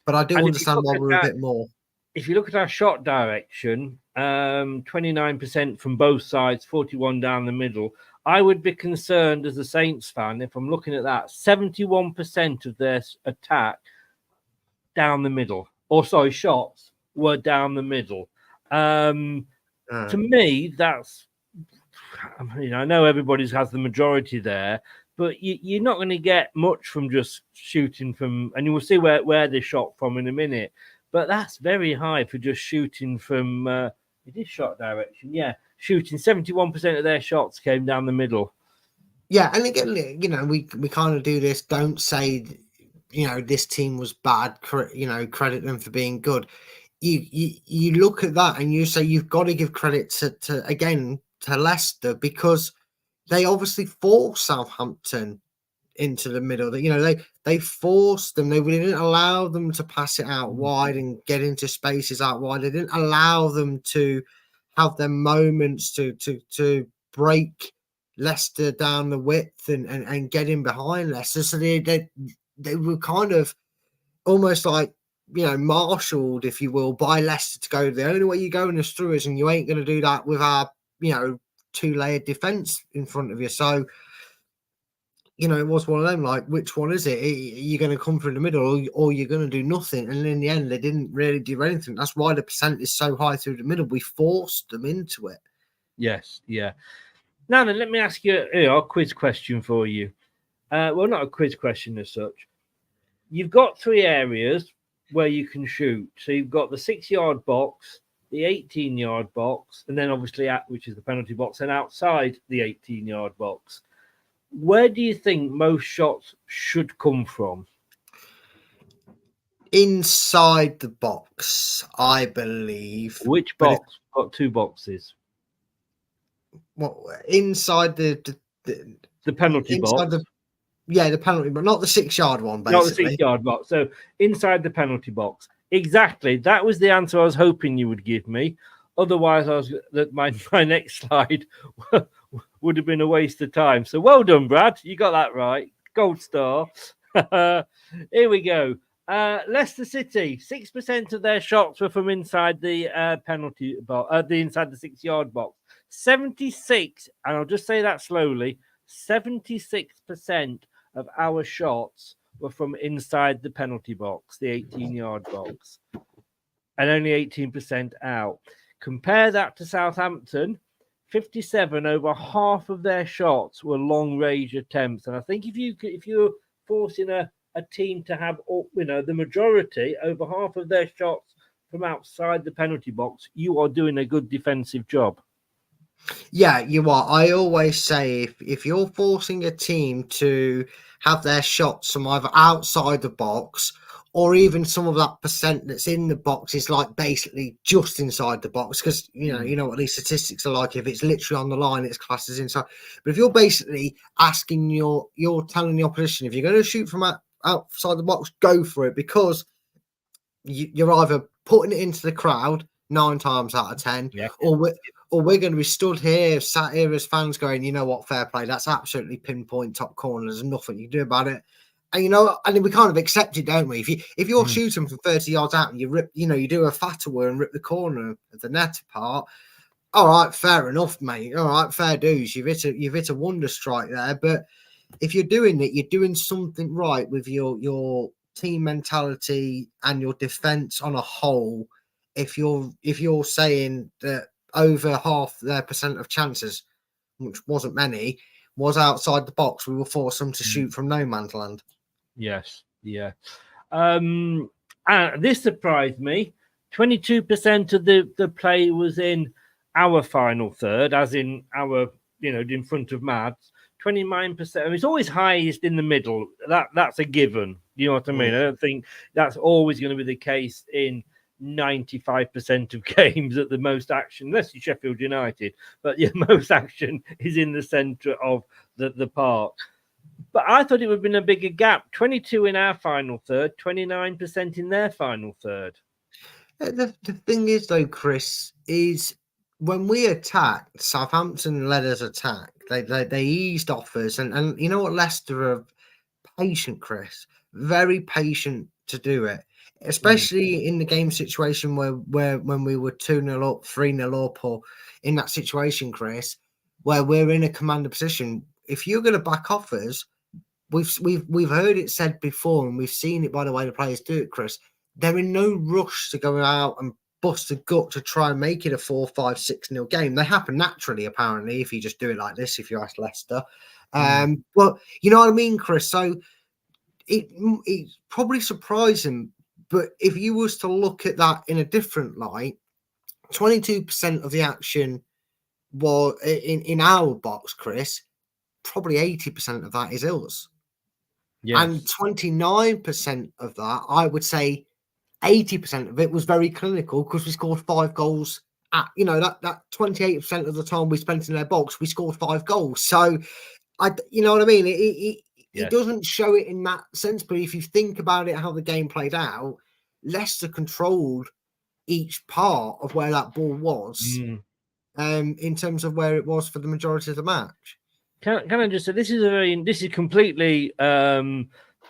D: But I do
C: And if you
D: understand
C: look
D: why
C: at
D: we're a
C: that-
D: bit more.
C: If you look at our shot direction, 29% from both sides, 41 down the middle. I would be concerned as a Saints fan if I'm looking at that. 71% of their attack down the middle, or sorry, shots were down the middle. To me, that's, I know everybody has the majority there, but you're not going to get much from just shooting from, and you will see where they shot from in a minute. But that's very high for just shooting from. It is shot direction, yeah. Shooting 71% of their shots came down the middle.
D: Yeah, and again, we kind of do this. Don't say, this team was bad. Credit them for being good. You look at that and you say you've got to give credit to Leicester, because they obviously forced Southampton into the middle. They forced them. They didn't allow them to pass it out wide and get into spaces out wide. They didn't allow them to have their moments to break Leicester down the width and get in behind Leicester. So they were kind of almost like, marshaled, if you will, by Leicester to go. The only way you're going is through us, and you ain't going to do that with our, two-layered defence in front of you. So, it was one of them, like, which one is it? You're going to come through the middle or you're going to do nothing. And in the end, they didn't really do anything. That's why the percent is so high through the middle. We forced them into it.
C: Yes, yeah. Now then, let me ask you a quiz question for you. Well, not a quiz question as such. You've got 3 areas where you can shoot. So you've got the 6-yard box, the 18-yard box, and then obviously which is the penalty box, and outside the 18-yard box. Where do you think most shots should come from?
D: Inside the box, I believe.
C: Which box? Got 2 boxes.
D: Well, inside the
C: penalty box.
D: The penalty, but not the 6-yard one, basically.
C: Not the 6-yard box. So inside the penalty box. Exactly. That was the answer I was hoping you would give me. Otherwise, my next slide would have been a waste of time. So well done, Brad. You got that right. Gold star. Here we go. Leicester City, 6% of their shots were from inside the penalty box, inside the 6-yard box. 76, and I'll just say that slowly, 76% of our shots were from inside the penalty box, the 18-yard box, and only 18% out. Compare that to Southampton, 57, over half of their shots were long-range attempts. And I think if you're forcing a team to have, the majority, over half of their shots from outside the penalty box, you are doing a good defensive job.
D: Yeah, you are. I always say if you're forcing a team to have their shots from either outside the box or even some of that percent that's in the box is like basically just inside the box, because you know what these statistics are like. If it's literally on the line, it's classed as inside. But if you're basically asking you're telling the opposition, if you're going to shoot from outside the box, go for it, because you're either putting it into the crowd 9 times out of 10, or we're going to be stood here, sat here as fans going, you know what, fair play, that's absolutely pinpoint top corner, there's nothing you can do about it. And and we kind of accept it, don't we? If you're shooting from 30 yards out and you rip, you do a fatwa and rip the corner of the net apart, all right, fair enough, mate. All right, fair dues. You've hit a wonder strike there. But if you're doing it, you're doing something right with your team mentality and your defense on a whole. If you're saying that over half their percent of chances, which wasn't many, was outside the box, we will force them to shoot from no man's land.
C: Yes, yeah. This surprised me. 22% of the play was in our final third, as in our, in front of Mads. 29%. It's always highest in the middle. That's a given. You know what I mean? I don't think that's always going to be the case in 95% of games at the most action, unless you're Sheffield United, but yeah, most action is in the centre of the park. But I thought it would have been a bigger gap. 22 in our final third, 29% in their final third.
D: The thing is, though, Chris, is when we attacked, Southampton led us attack. They eased off us, and you know what, Leicester are patient, Chris, very patient to do it, especially in the game situation where when we were 2-0 up, 3-0 up, or in that situation, Chris, where we're in a commander position. If you're going to back off us, we've heard it said before, and we've seen it by the way the players do it, Chris. They're in no rush to go out and bust a gut to try and make it a 4-5-6-0 game. They happen naturally, apparently, if you just do it like this, if you ask Leicester. But you know what I mean, Chris? So it's probably surprising, but if you was to look at that in a different light, 22% of the action was in our box, Chris. Probably 80% of that is us. Yes. And 29% of that, I would say 80% of it was very clinical because we scored 5 goals at, that 28% of the time we spent in their box, we scored 5 goals. So, you know what I mean? It doesn't show it in that sense, but if you think about it, how the game played out, Leicester controlled each part of where that ball was in terms of where it was for the majority of the match.
C: Can I just say this is completely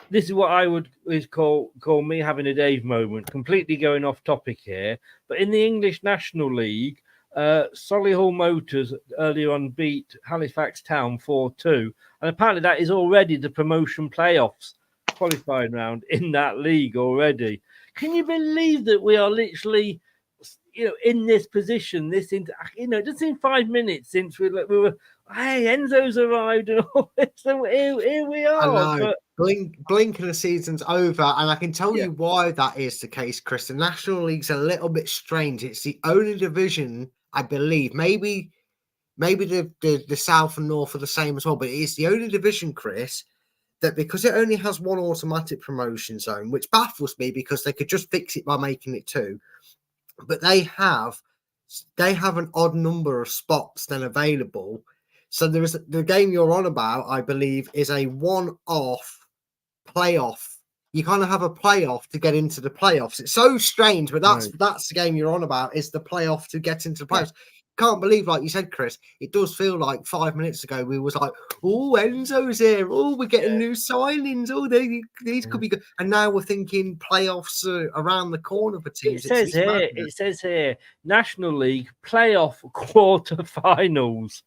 C: this is what I would call me having a Dave moment, completely going off topic here. But in the English National League, Solihull Motors earlier on beat Halifax Town 4-2, and apparently that is already the promotion playoffs qualifying round in that league already. Can you believe that we are literally, in this position? It just in 5 minutes since we were. Hey, Enzo's arrived and all this, so here we are.
D: I know. Blink of the season's over, and I can tell you why that is the case, Chris. The National League's a little bit strange. It's the only division, I believe, maybe the South and North are the same as well, but it's the only division, Chris, that because it only has one automatic promotion zone, which baffles me because they could just fix it by making it 2, but they have an odd number of spots then available. So there is the game you're on about, I believe, is a one-off playoff. You kind of have a playoff to get into the playoffs. It's so strange, but that's the game you're on about, is the playoff to get into the playoffs. Can't believe, like you said, Chris, it does feel like 5 minutes ago we was like, oh, Enzo's here. Oh, we're getting new signings. Oh, these could be good. And now we're thinking playoffs are around the corner for teams.
C: It says here, National League playoff quarterfinals.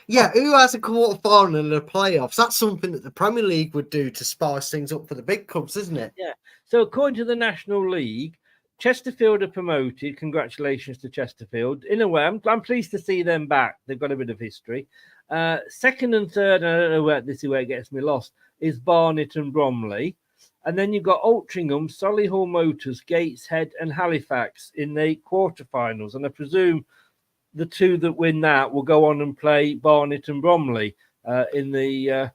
D: Yeah, who has a quarter-final in the playoffs? That's something that the Premier League would do to spice things up for the big clubs, isn't it?
C: Yeah. So according to the National League, Chesterfield are promoted. Congratulations to Chesterfield. In a way, I'm pleased to see them back. They've got a bit of history. Second and third, and I don't know where this is where it gets me lost, is Barnet and Bromley. And then you've got Altrincham, Solihull Motors, Gateshead and Halifax in the quarterfinals. And I presume the 2 that win that will go on and play Barnet and Bromley in the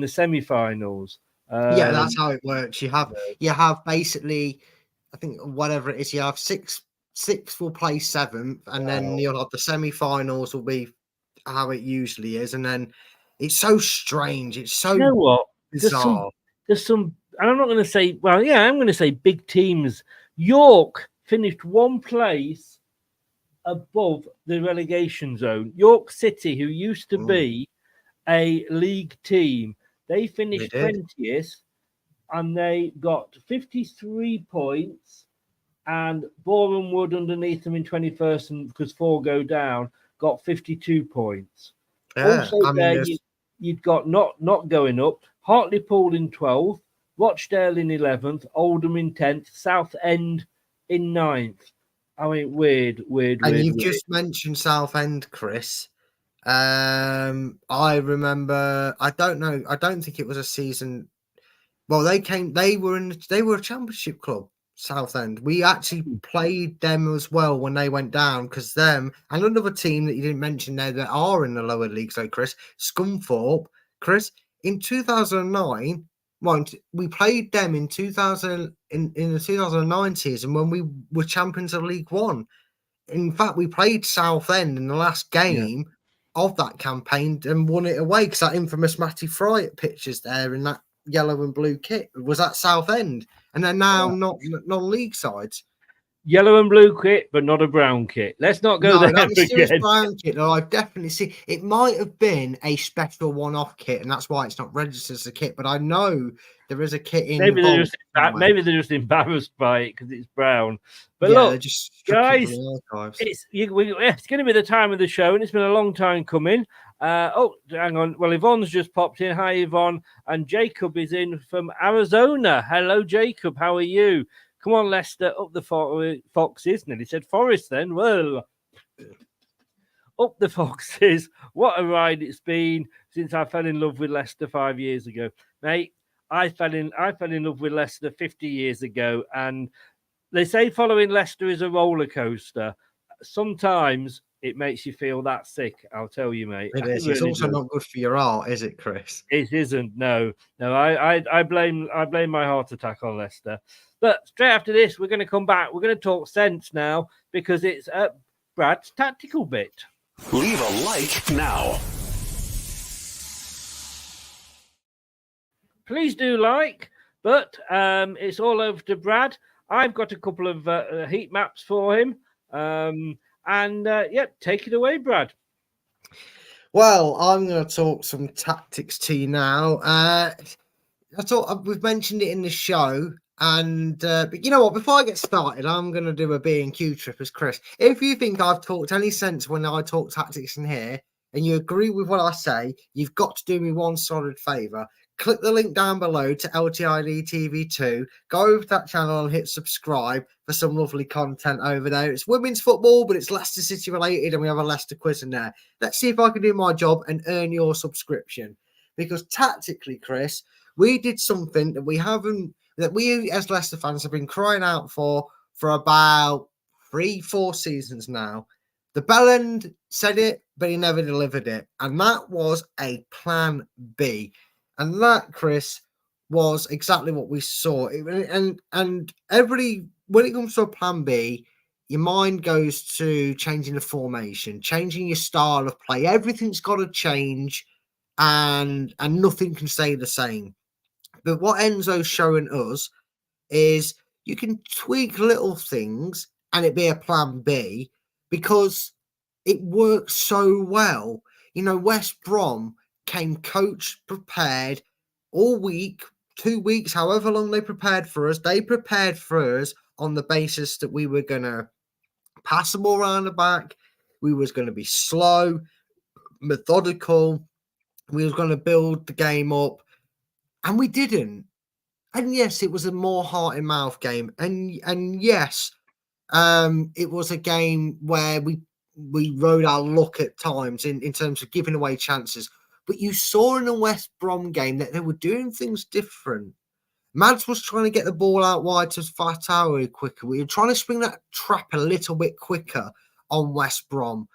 C: semi-finals.
D: Yeah, that's how it works. You have basically, I think whatever it is, you have six will play 7th, and then you'll have the semi-finals will be how it usually is, and then it's so strange. It's so bizarre.
C: There's some, and I'm not going to say, I'm going to say big teams. York finished 1 place above the relegation zone. York City, who used to be a league team, they finished 20th and they got 53 points, and Boreham Wood underneath them in 21st, and because 4 go down, got 52 points. Also you'd got not going up, Hartlepool in 12th, Rochdale in 11th, Oldham in 10th, Southend in 9th. I mean, weird. And
D: you've just mentioned Southend, Chris. I remember. I don't know. I don't think it was a season. Well, they were a championship club, Southend. We actually played them as well when they went down, because them and another team that you didn't mention there that are in the lower league. So, Chris, Scunthorpe, Chris, in 2009, we played them in 2000 in the 2009 season when we were champions of League One. In fact, we played Southend in the last game of that campaign and won it away because that infamous Matty Fry pictures there in that yellow and blue kit was at Southend, and they're now not non-league sides.
C: Yellow and blue kit, but not a brown kit. Let's not go there
D: That mysterious
C: again.
D: brown kit, though, I've definitely seen. It might have been a special one-off kit, and that's why it's not registered as a kit. But I know there is a kit in.
C: Maybe they're just embarrassed by it because it's brown. But look,
D: just
C: guys, it's going to be the time of the show, and it's been a long time coming. Hang on. Well, Yvonne's just popped in. Hi, Yvonne. And Jacob is in from Arizona. Hello, Jacob. How are you? Come on, Leicester, up the Foxes. Nearly said Forest then. Well, up the Foxes. What a ride it's been since I fell in love with Leicester 5 years ago. Mate, I fell in love with Leicester 50 years ago. And they say following Leicester is a roller coaster. Sometimes it makes you feel that sick, I'll tell you, mate.
D: It is. It's also not good for your heart, is it, Chris?
C: It isn't. No. I blame my heart attack on Leicester. But straight after this, we're going to come back. We're going to talk sense now because it's Brad's tactical bit.
E: Leave a like now.
C: Please do like, but it's all over to Brad. I've got a couple of heat maps for him. Take it away, Brad.
D: Well, I'm going to talk some tactics to you now. I thought we've mentioned it in the show. And but you know what? Before I get started, I'm going to do a B&Q trip as Chris. If you think I've talked any sense when I talk tactics in here, and you agree with what I say, you've got to do me one solid favour. Click the link down below to LTiDtv 2. Go over to that channel and hit subscribe for some lovely content over there. It's women's football, but it's Leicester City related, and we have a Leicester quiz in there. Let's see if I can do my job and earn your subscription. Because tactically, Chris, we did something that we as Leicester fans have been crying out for about 3-4 seasons now. The bellend said it, but he never delivered it. And that was a plan B. And that, Chris, was exactly what we saw. When it comes to a plan B, your mind goes to changing the formation, changing your style of play. Everything's got to change, and nothing can stay the same. But what Enzo's showing us is you can tweak little things and it be a plan B because it works so well. You know, West Brom came coached, prepared all week, 2 weeks, however long they prepared for us. They prepared for us on the basis that we were going to pass the ball around the back. We was going to be slow, methodical. We was going to build the game up. And we didn't. And yes, it was a more heart and mouth game. And yes, it was a game where we rode our luck at times in terms of giving away chances. But you saw in the West Brom game that they were doing things different. Mads was trying to get the ball out wide to Fatawi quicker. We were trying to spring that trap a little bit quicker on West Brom.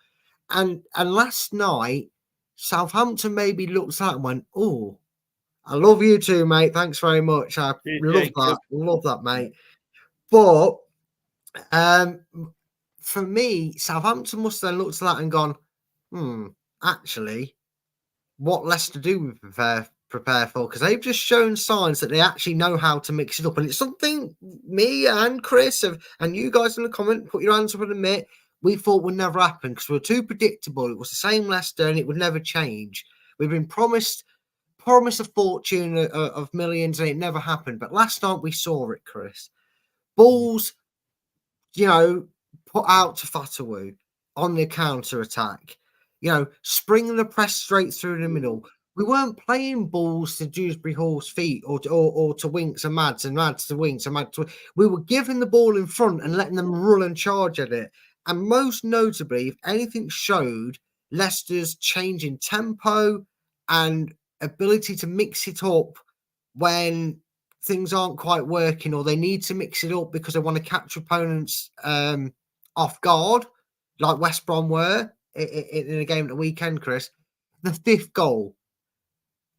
D: And last night, Southampton maybe looked at it and went, oh, I love you too, mate. Thanks very much. I love that, mate. But for me, Southampton must have then looked at that and gone, actually, what Leicester do we prepare for? Because they've just shown signs that they actually know how to mix it up. And it's something me and Chris and you guys in the comment, put your hands up and admit, we thought would never happen because we were too predictable. It was the same Leicester and it would never change. We've been promised a fortune of millions and it never happened. But last night we saw it, Chris. Balls, put out to Fatawu on the counter attack. Springing the press straight through the middle. We weren't playing balls to Dewsbury Hall's feet or to Winks and Mads to Winks and Mads to. We were giving the ball in front and letting them run and charge at it. And most notably, if anything showed Leicester's change in tempo and ability to mix it up when things aren't quite working or they need to mix it up because they want to catch opponents off guard, like West Brom were in a game at the weekend, Chris. The fifth goal,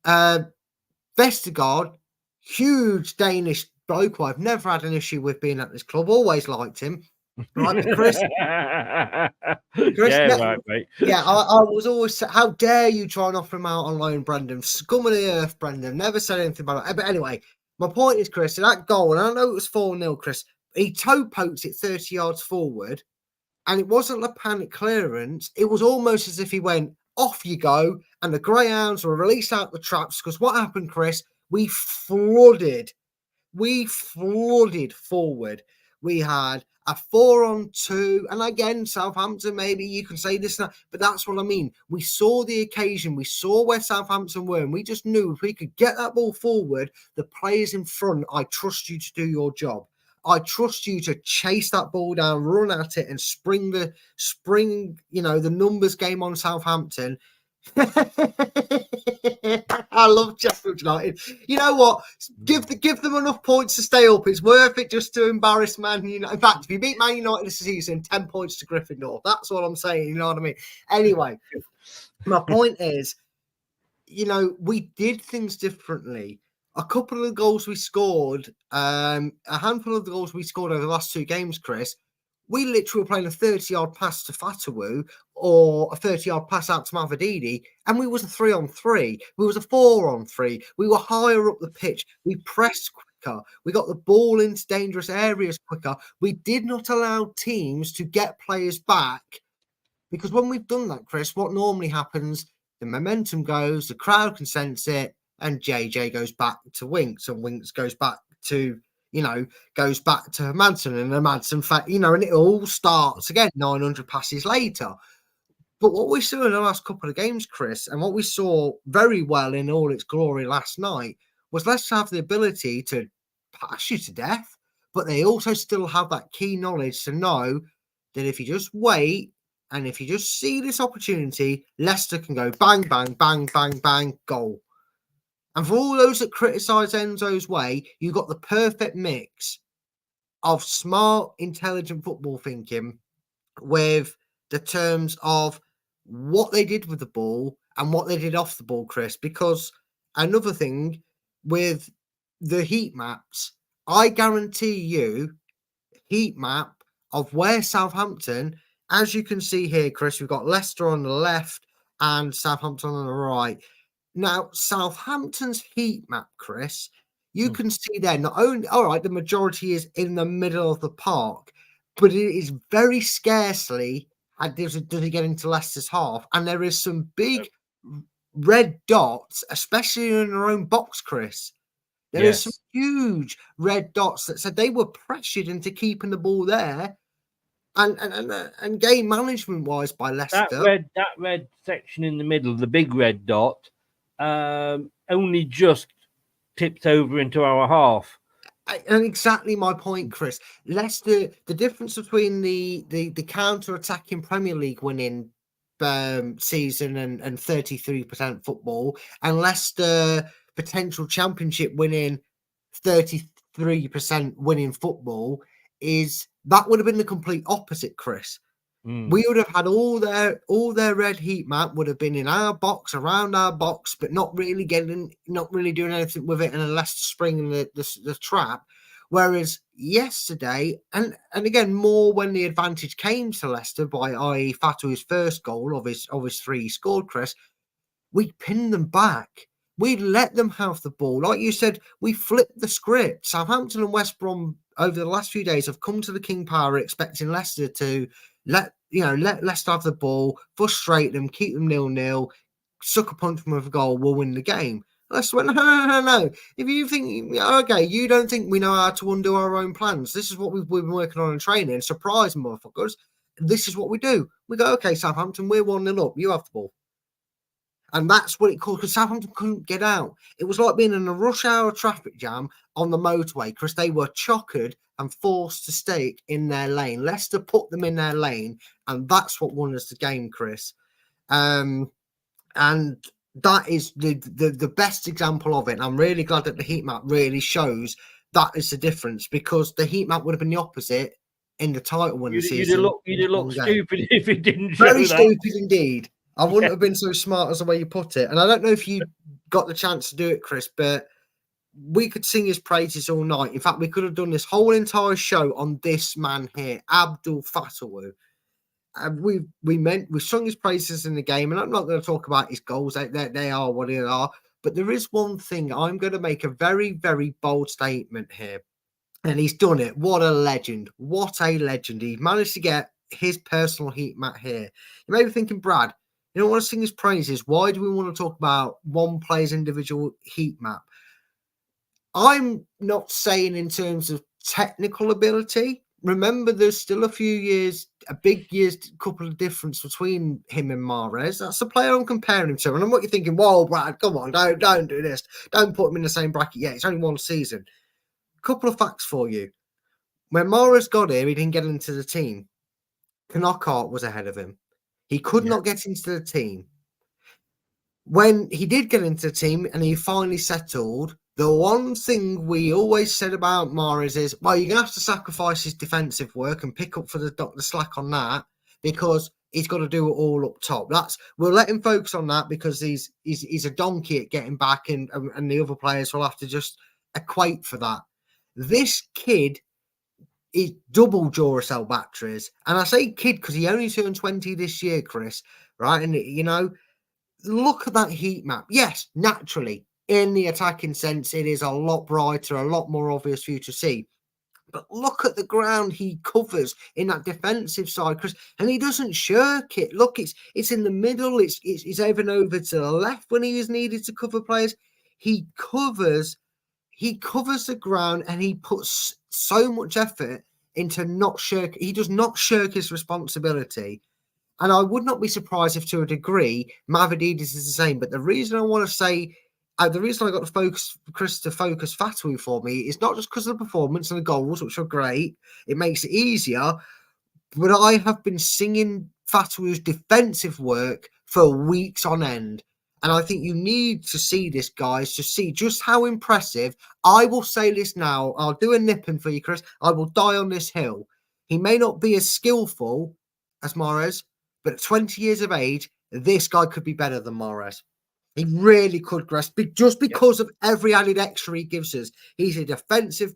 D: Vestergaard huge Danish bloke who I've never had an issue with being at this club. Always liked him. Right, Chris.
C: Yeah, right, mate.
D: Yeah, I was always, how dare you try and offer him out on loan, Brendan? Scum of the earth, Brendan. Never said anything about it. But anyway, my point is, Chris, that goal, and I know it was 4-0, Chris, he toe poked it 30 yards forward, and it wasn't a panic clearance. It was almost as if he went, off you go, and the Greyhounds were released out the traps. Because what happened, Chris? We flooded forward. We had a 4-on-2, and again, Southampton, maybe you can say this, and that, but that's what I mean. We saw the occasion, we saw where Southampton were, and we just knew if we could get that ball forward, the players in front, I trust you to do your job. I trust you to chase that ball down, run at it, and spring the numbers game on Southampton. I love Sheffield United. You know what? Give them enough points to stay up. It's worth it just to embarrass Man United. In fact, if you beat Man United this season, 10 points to Gryffindor. That's what I'm saying. You know what I mean? Anyway, my point is, we did things differently. A couple of the goals we scored, a handful of the goals we scored over the last 2 games, Chris, we literally were playing a 30-yard pass to Fatawu or a 30-yard pass out to LTiDtv, and we was a 3-on-3. We was a 4-on-3. We were higher up the pitch. We pressed quicker. We got the ball into dangerous areas quicker. We did not allow teams to get players back, because when we've done that, Chris, what normally happens, the momentum goes, the crowd can sense it, and JJ goes back to Winks, and Winks goes back to Madsen, and the Madsen fact, and it all starts again 900 passes later. But what we saw in the last couple of games, Chris, and what we saw very well in all its glory last night, was let's have the ability to pass you to death, but they also still have that key knowledge to know that if you just wait and if you just see this opportunity, Leicester can go bang, bang, bang, bang, bang, goal. And for all those that criticise Enzo's way, you got the perfect mix of smart, intelligent football thinking with the terms of what they did with the ball and what they did off the ball, Chris. Because another thing with the heat maps, I guarantee you, heat map of where Southampton, as you can see here, Chris, we've got Leicester on the left and Southampton on the right. Now, Southampton's heat map, Chris, you can see there, not only, all right, the majority is in the middle of the park, but it is very scarcely, does it get into Leicester's half, and there is some big red dots, especially in their own box, Chris. There is some huge red dots that said they were pressured into keeping the ball there. And game management wise by Leicester.
C: That red section in the middle, the big red dot, only just tipped over into our half.
D: And exactly my point, Chris. Leicester, the difference between the counter-attacking Premier League winning season and 33% football, and Leicester potential Championship winning 33% winning football, is that would have been the complete opposite, Chris. We would have had all their red heat map would have been in our box, around our box, but not really doing anything with it, and unless springing the trap. Whereas yesterday, and again more when the advantage came to Leicester by i.e. Fatu's first goal of his 3 he scored, Chris, we pinned them back. We let them have the ball. Like you said, we flipped the script. Southampton and West Brom over the last few days have come to the King Power expecting Leicester to let Leicester have the ball, frustrate them, keep them 0-0, sucker punch them with a goal, we'll win the game. Leicester went, no. If you think, okay, you don't think we know how to undo our own plans. This is what we've been working on in training. Surprise, motherfuckers. This is what we do. We go, okay, Southampton, we're 1-0 up. You have the ball. And that's what it caused, because Southampton couldn't get out. It was like being in a rush hour traffic jam on the motorway, because they were chocked and forced to stay in their lane. Leicester put them in their lane, and that's what won us the game, Chris. And that is the best example of it. And I'm really glad that the heat map really shows that is the difference, because the heat map would have been the opposite in the title winning season.
C: You'd have looked stupid if it didn't show
D: Very
C: that.
D: stupid indeed. I wouldn't have been so smart as the way you put it. And I don't know if you got the chance to do it, Chris, but we could sing his praises all night. In fact, we could have done this whole entire show on this man here, Abdul Fatawu. And we sung his praises in the game, and I'm not going to talk about his goals. They are what they are. But there is one thing. I'm going to make a very, very bold statement here. And he's done it. What a legend. What a legend. He managed to get his personal heat map here. You may be thinking, Brad, you don't want to sing his praises. Why do we want to talk about one player's individual heat map? I'm not saying in terms of technical ability. Remember, there's still a couple of difference between him and Mahrez. That's the player I'm comparing him to. And I'm what you're thinking, whoa, Brad, come on, don't do this. Don't put him in the same bracket yet. It's only one season. Couple of facts for you. When Mahrez got here, he didn't get into the team. Knockout was ahead of him. He could not get into the team. When he did get into the team and he finally settled, the one thing we always said about Mahrez is, well, you're going to have to sacrifice his defensive work and pick up for the slack on that because he's got to do it all up top. We'll let him focus on that because he's a donkey at getting back, and the other players will have to just equate for that. This kid is double Duracell batteries. And I say kid because he only turned 20 this year, Chris, right? And, look at that heat map. Yes, naturally, in the attacking sense, it is a lot brighter, a lot more obvious for you to see. But look at the ground he covers in that defensive side, Chris, and he doesn't shirk it. Look, it's in the middle. It's even over to the left when he is needed to cover players. He covers the ground and he puts so much effort into not shirk. He does not shirk his responsibility. And I would not be surprised if to a degree, Mavropanos is the same. But the reason I want to say, the reason I got to focus Chris to focus Fatawu for me is not just because of the performance and the goals, which are great. It makes it easier. But I have been singing Fatawu's defensive work for weeks on end. And I think you need to see this, guys, to see just how impressive. I will say this now. I'll do a nipping for you, Chris. I will die on this hill. He may not be as skillful as Mahrez, but at 20 years of age, this guy could be better than Mahrez. He really could, Chris, just because of every added extra he gives us. He's a defensive,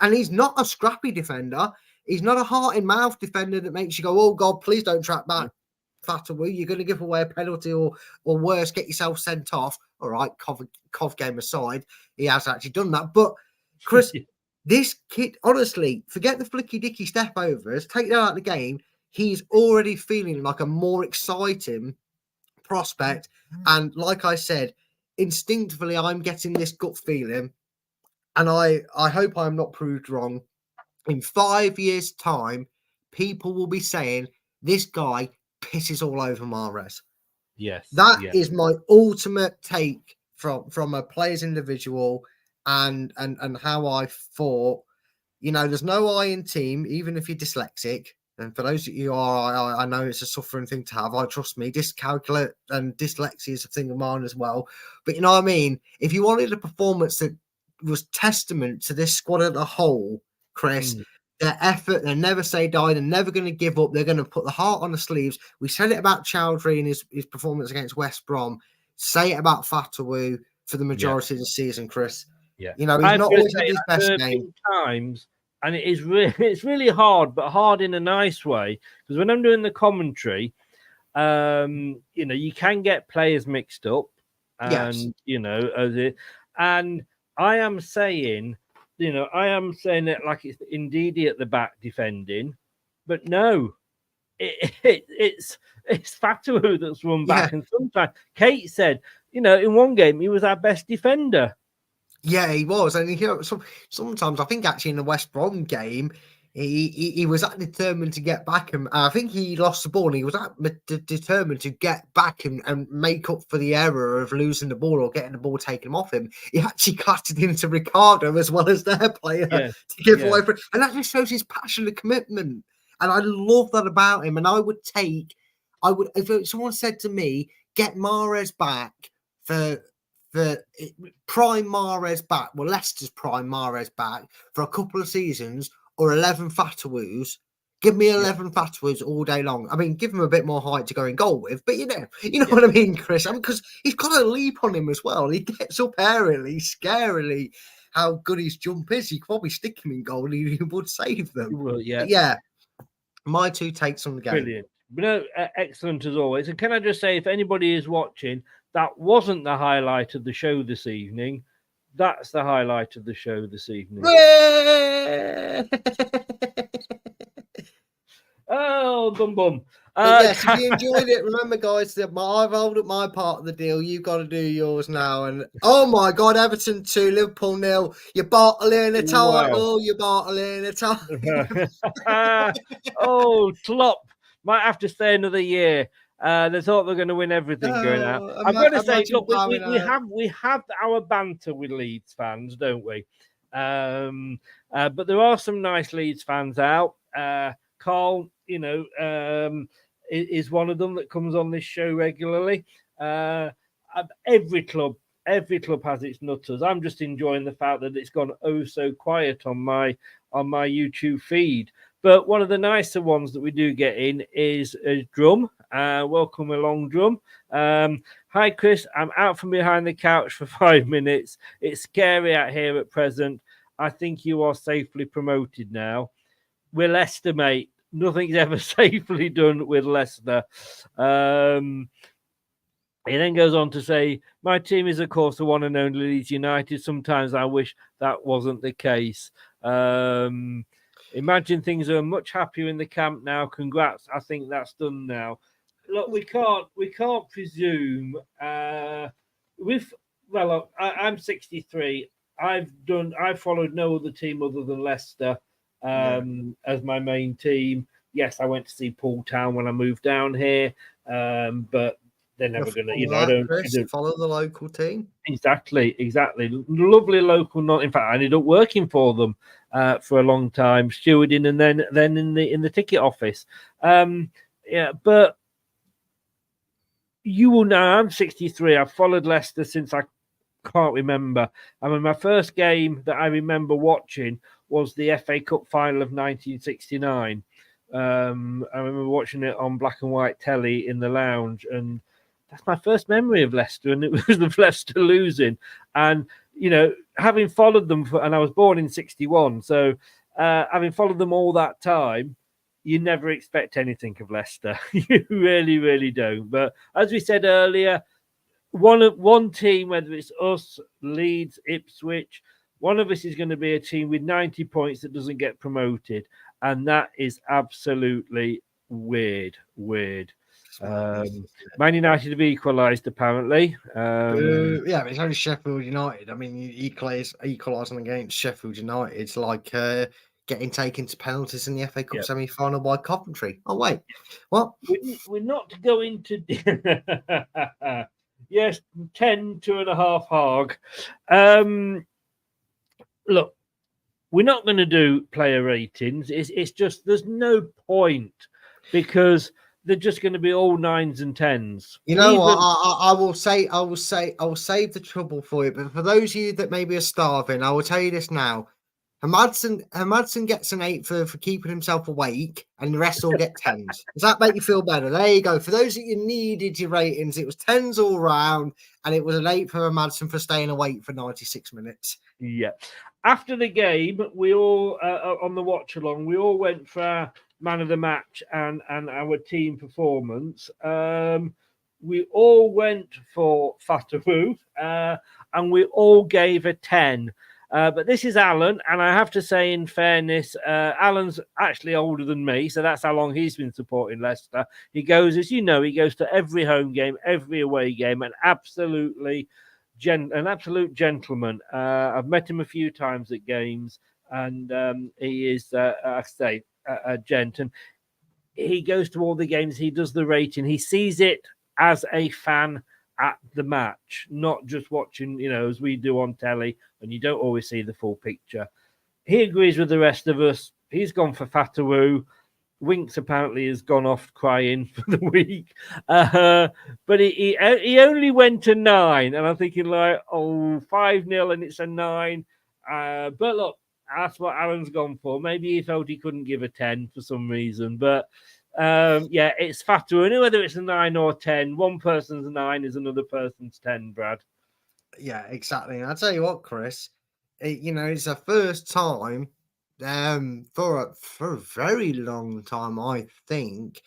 D: and he's not a scrappy defender. He's not a heart-in-mouth defender that makes you go, oh, God, please don't track back. Fatawu, you're going to give away a penalty or worse, get yourself sent off. All right, Cov game aside, he has actually done that. But, Chris, this kid, honestly, forget the flicky-dicky step overs, take that out of the game. He's already feeling like a more exciting prospect. And like I said, instinctively, I'm getting this gut feeling. And I hope I'm not proved wrong. In 5 years' time, people will be saying, this guy pisses all over Mahrez.
C: Yes.
D: That is my ultimate take from a player's individual and how I thought, there's no I in team, even if you're dyslexic. And for those of you who are, I know it's a suffering thing to have. Trust me, dyscalculate and dyslexia is a thing of mine as well. But you know what I mean? If you wanted a performance that was testament to this squad as a whole, Chris, their effort, they never say die, they're never going to give up, they're going to put the heart on the sleeves. We said it about Chowdhury and his performance against West Brom. Say it about Fatawu for the majority of the season, Chris.
C: Yeah.
D: He's not always had his best game.
C: Times. And it's really hard, but hard in a nice way. Because when I'm doing the commentary, you can get players mixed up, and and I am saying it like it's Ndidi at the back defending, but no, it's Fatawu that's run back, and sometimes Kate said, in one game he was our best defender.
D: Yeah, he was. And sometimes I think actually in the West Brom game, he was determined to get back. And I think he lost the ball and he was determined to get back and make up for the error of losing the ball or getting the ball taken off him. He actually clattered into Ricardo as well as their player to give away. And that just shows his passion and commitment. And I love that about him. And if someone said to me, get Mahrez back for prime Mahrez back, Leicester's prime Mahrez back for a couple of seasons, or 11 Fatawus. Give me 11 Fatawus all day long. I mean, give him a bit more height to go in goal with, but you know what I mean, Chris? Because he's got a leap on him as well. He gets up aerially, scarily. how good his jump is. You could probably stick him in goal, he would save them.
C: Well, yeah.
D: But yeah, my 2 takes on the game.
C: Brilliant. But no, excellent as always. And can I just say, if anybody is watching, that wasn't the highlight of the show this evening. That's the highlight of the show this evening. Oh, bum.
D: Yes, if you enjoyed it, remember, guys, that I've rolled up my part of the deal. You've got to do yours now. And oh my God, Everton 2, Liverpool 0. You're battling a title. You're battling a title.
C: Oh, Klopp might have to stay another year. They thought they were going to win everything going out. I've got to say, look, we have our banter with Leeds fans, don't we? But there are some nice Leeds fans out. Carl, is one of them that comes on this show regularly. Every club has its nutters. I'm just enjoying the fact that it's gone so quiet on my YouTube feed. But one of the nicer ones that we do get in is Drum. Welcome along, Drum. Hi, Chris. I'm out from behind the couch for 5 minutes. It's scary out here at present. I think you are safely promoted now. We're Leicester, mate. Nothing's ever safely done with Leicester. He then goes on to say, my team is, of course, the one and only Leeds United. Sometimes I wish that wasn't the case. Imagine things are much happier in the camp now. Congrats. I think that's done now. Look, we can't presume. I'm 63. I've followed no other team other than Leicester as my main team. Yes, I went to see Poole Town when I moved down here, but they're never going to,
D: follow the local team.
C: Exactly. Lovely local. In fact, I ended up working for them for a long time, stewarding, and then in the ticket office. But you will know I'm 63. I've followed Leicester since I can't remember. I mean, my first game that I remember watching was the FA Cup final of 1969. I remember watching it on black and white telly in the lounge, and that's my first memory of Leicester, and it was of Leicester losing. And, having followed them, and I was born in 61, so having followed them all that time, you never expect anything of Leicester. You really, really don't. But as we said earlier, one team, whether it's us, Leeds, Ipswich, one of us is going to be a team with 90 points that doesn't get promoted. And that is absolutely weird. Man United have equalised, apparently.
D: But it's only Sheffield United. I mean, equalising against Sheffield United. It's like getting taken to penalties in the FA Cup semi-final by Coventry. Oh, wait. What?
C: We're not going to... Yes, 10, 2.5 hog. Look, we're not going to do player ratings. It's just there's no point because they're just going to be all 9s and 10s.
D: You know what? I will save the trouble for you. But for those of you that maybe are starving, I will tell you this now. Hermadsen gets an 8 for keeping himself awake, and the rest all get 10s. Does that make you feel better? There you go. For those that you needed your ratings, it was 10s all round, and it was an 8 for Hermadsen for staying awake for 96 minutes.
C: Yeah. After the game, we all on the watch along, we all went for our man of the match and our team performance. We all went for Fatawu, and we all gave a 10. But this is Alan, and I have to say, in fairness, Alan's actually older than me, so that's how long he's been supporting Leicester. He goes, as you know, he goes to every home game, every away game, and an absolute gentleman. I've met him a few times at games, and he is, I say, a gent. And he goes to all the games. He does the rating. He sees it as a fan at the match, not just watching, as we do on telly, and you don't always see the full picture. He agrees with the rest of us. He's gone for Fatawu. Winks apparently has gone off crying for the week. But he only went to 9, and I'm thinking 5-0 and it's a 9. But look, that's what Alan's gone for. Maybe he felt he couldn't give a 10 for some reason, but it's Fatawu. And whether it's a 9 or 10, one person's 9 is another person's 10, Brad.
D: Yeah, exactly. And I'll tell you what, Chris, It's the first time for a very long time, I think.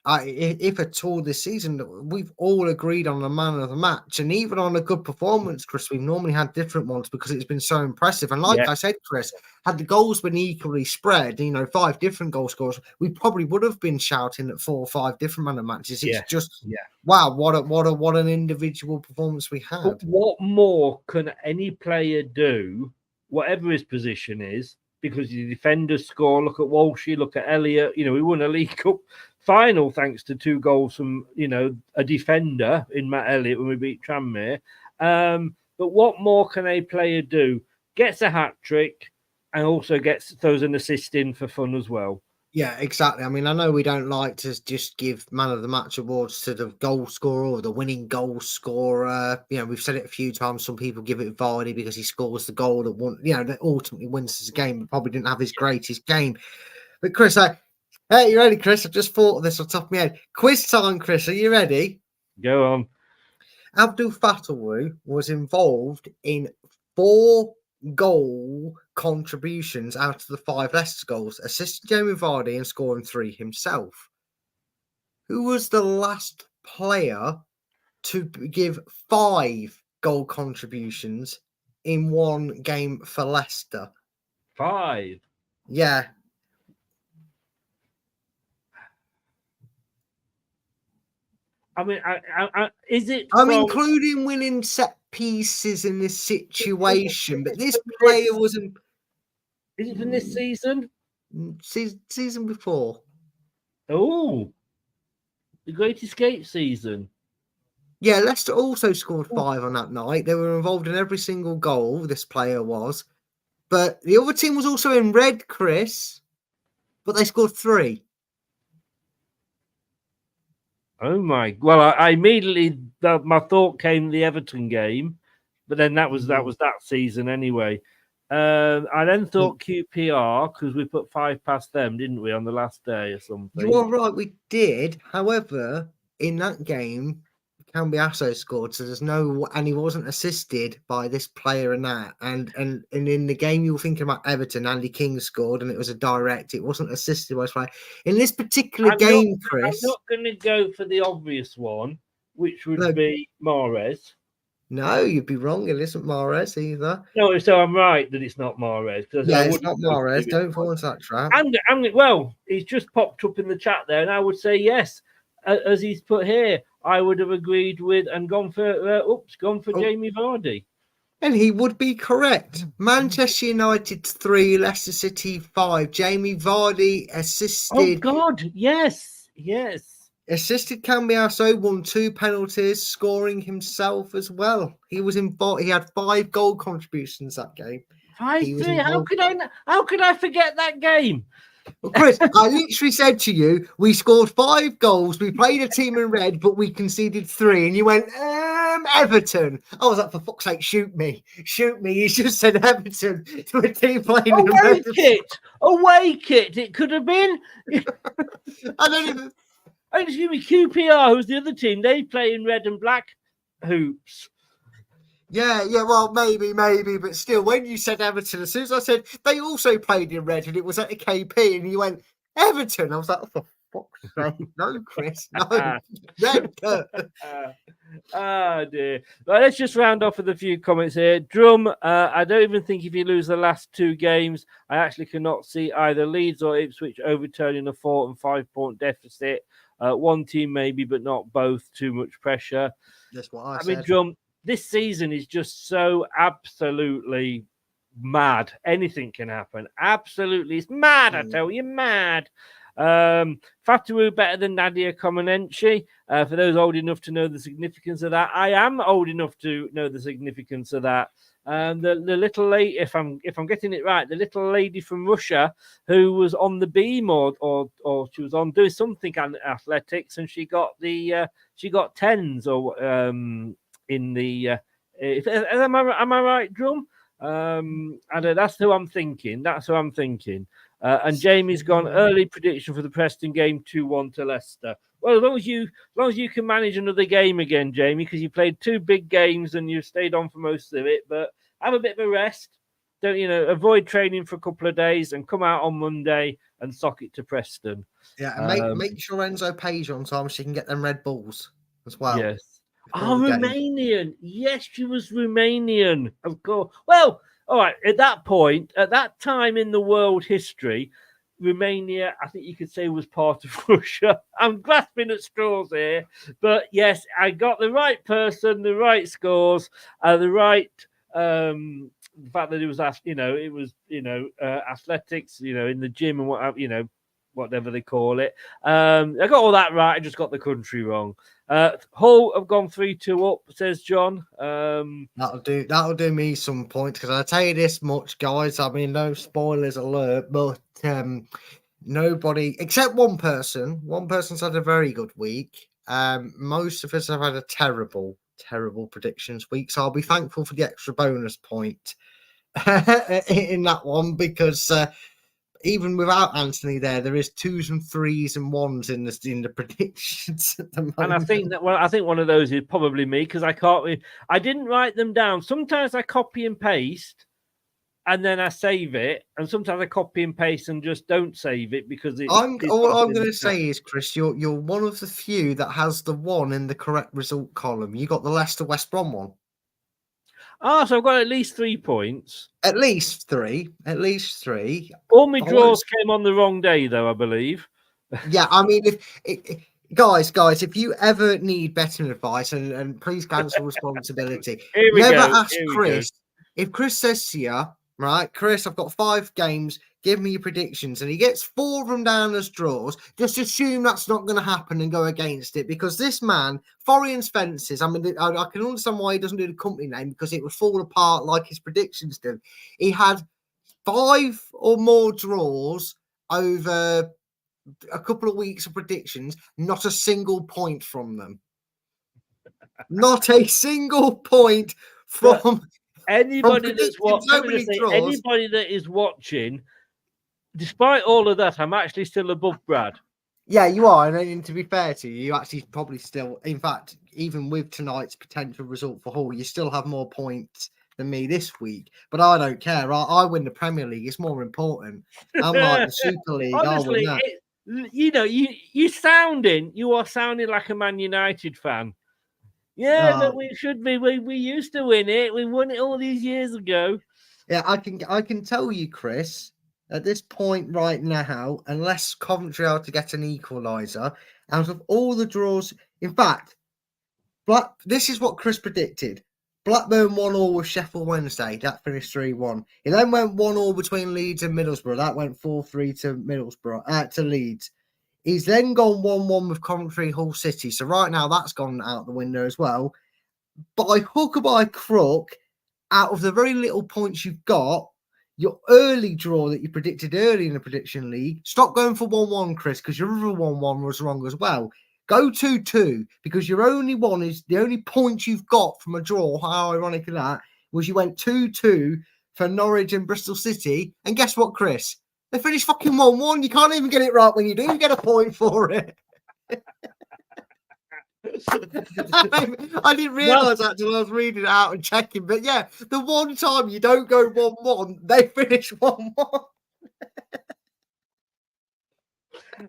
D: If at all this season, we've all agreed on the man of the match, and even on a good performance, Chris, we've normally had different ones because it's been so impressive. And like I said, Chris, had the goals been equally spread, 5 different goal scorers, we probably would have been shouting at 4 or 5 different man of matches. It's just wow, what an individual performance we had.
C: But what more can any player do, whatever his position is? Because the defenders score. Look at Walshy, look at Elliott. We won a League Cup final thanks to 2 goals from a defender in Matt Elliott when we beat Tranmere. But what more can a player do? Gets a hat trick and also throws an assist in for fun as well.
D: Yeah, exactly. I mean, I know we don't like to just give man of the match awards to the goal scorer or the winning goal scorer. We've said it a few times. Some people give it Vardy because he scores the goal that ultimately wins the game, but probably didn't have his greatest game. But Chris, hey, you ready, Chris? I just thought of this on top of my head. Quiz time, Chris. Are you ready?
C: Go on.
D: Abdul Fatawu was involved in 4 goal contributions out of the 5 Leicester goals, assisting Jamie Vardy and scoring 3 himself. Who was the last player to give 5 goal contributions in one game for Leicester?
C: 5?
D: Yeah.
C: I mean, is it?
D: I'm including winning set pieces in this situation, but this player wasn't.
C: Is it from this season?
D: Season before.
C: Oh, the Great Escape season.
D: Yeah, Leicester also scored 5 on that night. They were involved in every single goal, this player was. But the other team was also in red, Chris. But they scored 3.
C: Oh my! Well, I immediately my thought came the Everton game, but then that was that season anyway. I then thought QPR because we put 5 past them, didn't we, on the last day or something?
D: You are right, we did. However, in that game, Cambiasso scored, so and he wasn't assisted by this player and that. And in the game you were thinking about Everton, Andy King scored, and it was a direct. It wasn't assisted by this player. In this particular game, Chris,
C: I'm not going to go for the obvious one, which would be Mahrez.
D: No, you'd be wrong. It isn't Mahrez either.
C: No, so I'm right that it's not Mahrez.
D: Yeah, it's not Mahrez. Don't fall into that trap.
C: And well, he's just popped up in the chat there, and I would say yes, as he's put here. I would have agreed with and gone for Jamie Vardy.
D: And he would be correct. Manchester United 3, Leicester City 5. Jamie Vardy assisted.
C: Oh God, yes.
D: Assisted Cambiasso, won 2 penalties, scoring himself as well. He was involved. He had 5 goal contributions that game.
C: 5-3. How could I forget that game?
D: Well, Chris, I literally said to you, we scored 5 goals. We played a team in red, but we conceded 3. And you went, Everton. I was like, for fuck's sake, shoot me. He's just said Everton to a team playing in red.
C: Away kit. It could have been.
D: I don't even.
C: Excuse me, QPR, who's the other team? They play in red and black hoops.
D: Yeah, well, maybe, but still, when you said Everton, as soon as I said they also played in red and it was at the KP, and you went Everton, I was like, oh, for fuck's sake, no, Chris, no, red.
C: Oh dear. Right, let's just round off with a few comments here. Drum, I don't even think if you lose the last 2 games, I actually cannot see either Leeds or Ipswich overturning a 4 and 5 point deficit. One team maybe, but not both. Too much pressure.
D: That's what I said.
C: mean, Drum, this season is just so absolutely mad. Anything can happen. Absolutely. It's mad, I tell you, mad. Fatawu better than Nadia Comaneci. For those old enough to know the significance of that. I am old enough to know the significance of that. The little lady, if I'm getting it right, the little lady from Russia who was on the beam or she was on doing something in athletics, and she got 10s or in the am I right, Drum? And that's who I'm thinking. And Jamie's gone early prediction for the Preston game 2-1 to Leicester. Well, as long as you can manage another game again, Jamie, because you played 2 big games and you stayed on for most of it, but have a bit of a rest. don't avoid training for a couple of days and come out on Monday and sock it to Preston.
D: Yeah, and make sure Enzo pays you on time so you can get them Red Bulls as well.
C: Yes.
D: before the game.
C: Romanian. Yes, she was Romanian, of course. Well, all right. At that time in the world history, Romania, I think you could say, was part of Russia. I'm grasping at straws here, but yes, I got the right person, the right scores, the right. The fact that it was, athletics, in the gym and whatever they call it. I got all that right. I just got the country wrong. Hull have gone 3-2 up, says John.
D: That'll do me some points, because I'll tell you this much, guys. I mean, no spoilers alert, but nobody except one person. One person's had a very good week. Most of us have had a terrible predictions week. So I'll be thankful for the extra bonus point in that one, because even without Anthony there is 2s and 3s and 1s in the predictions at the moment.
C: And I think one of those is probably me, because I didn't write them down. Sometimes I copy and paste and then I save it, and sometimes I copy and paste and just don't save it because all I'm
D: going to say is, Chris, you're one of the few that has the 1 in the correct result column. You got the Leicester West Brom one.
C: So I've got at least 3 points.
D: At least three.
C: All my draws came on the wrong day, though, I believe.
D: Yeah, I mean, guys, if you ever need betting advice, and please cancel responsibility, never ask Chris. If Chris says to you, right, Chris, I've got 5 games, give me your predictions, and he gets 4 of them down as draws, just assume that's not going to happen and go against it, because this man, Forian's Fences, I mean, I can understand why he doesn't do the company name, because it would fall apart like his predictions do. He had 5 or more draws over a couple of weeks of predictions, not a single point from them. Not a single point from...
C: Anybody that is watching, despite all of that, I'm actually still above Brad.
D: Yeah, you are. And to be fair to you, you actually probably still, in fact, even with tonight's potential result for Hull, you still have more points than me this week. But I don't care. I win the Premier League. It's more important. I'm like the Super League.
C: Honestly,
D: I win that.
C: You are sounding like a Man United fan. Yeah, but we should be. We used to win it. We won it all these years ago.
D: Yeah, I can tell you, Chris, at this point right now, unless Coventry are to get an equaliser, out of all the draws, in fact, this is what Chris predicted. Blackburn 1-1 with Sheffield Wednesday. That finished 3-1. It then went 1-1 between Leeds and Middlesbrough. That went 4-3 to Leeds. He's then gone 1-1 with Coventry Hull City. So right now that's gone out the window as well. By hook or by crook, out of the very little points you've got, your early draw that you predicted early in the prediction league, stop going for 1-1, Chris, because your other 1-1 was wrong as well. Go 2-2, because your only one is the only point you've got from a draw. How ironic is that? Was you went 2-2 for Norwich and Bristol City. And guess what, Chris? They finished fucking 1-1. You can't even get it right when you do. You get a point for it. I didn't realise that until I was reading it out and checking. But yeah, the one time you don't go 1-1, they finish 1-1.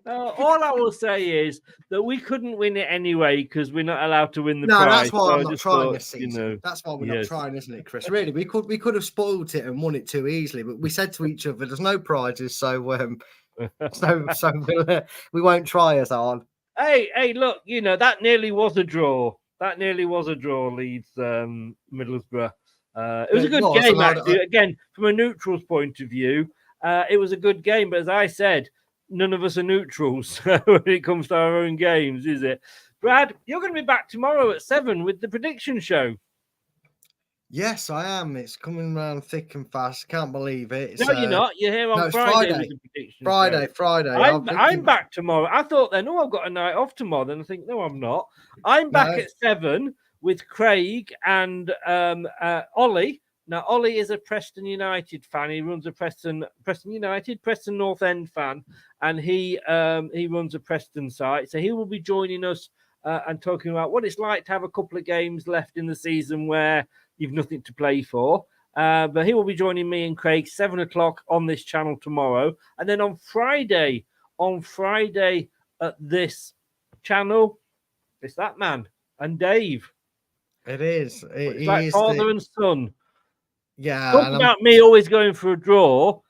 C: All I will say is that we couldn't win it anyway because we're not allowed to win the
D: prize.
C: No,
D: that's why I'm not trying this season. That's why we're
C: not
D: trying, isn't it, Chris? Really, we could have spoiled it and won it too easily, but we said to each other, "There's no prizes, so we won't try as hard."
C: Hey, look, that nearly was a draw. Leeds, Middlesbrough. It was a good game, actually. Again, from a neutral's point of view, it was a good game. But as I said, none of us are neutrals when it comes to our own games, is it? Brad, you're going to be back tomorrow at 7 with the prediction show.
D: Yes, I am. It's coming around thick and fast. Can't believe it.
C: No, you're not. You're here on Friday with the prediction show.
D: Friday.
C: I'm back tomorrow. I thought then, I've got a night off tomorrow. Then I think, no, I'm not. I'm back at 7 with Craig and Ollie. Now, Ollie is a Preston United fan. He runs a Preston North End fan, and he runs a Preston site. So he will be joining us and talking about what it's like to have a couple of games left in the season where you've nothing to play for. But he will be joining me and Craig 7 o'clock on this channel tomorrow. And then on Friday at this channel, it's that man and Dave.
D: It is.
C: It's like father and son.
D: Yeah.
C: Talk about me always going for a draw.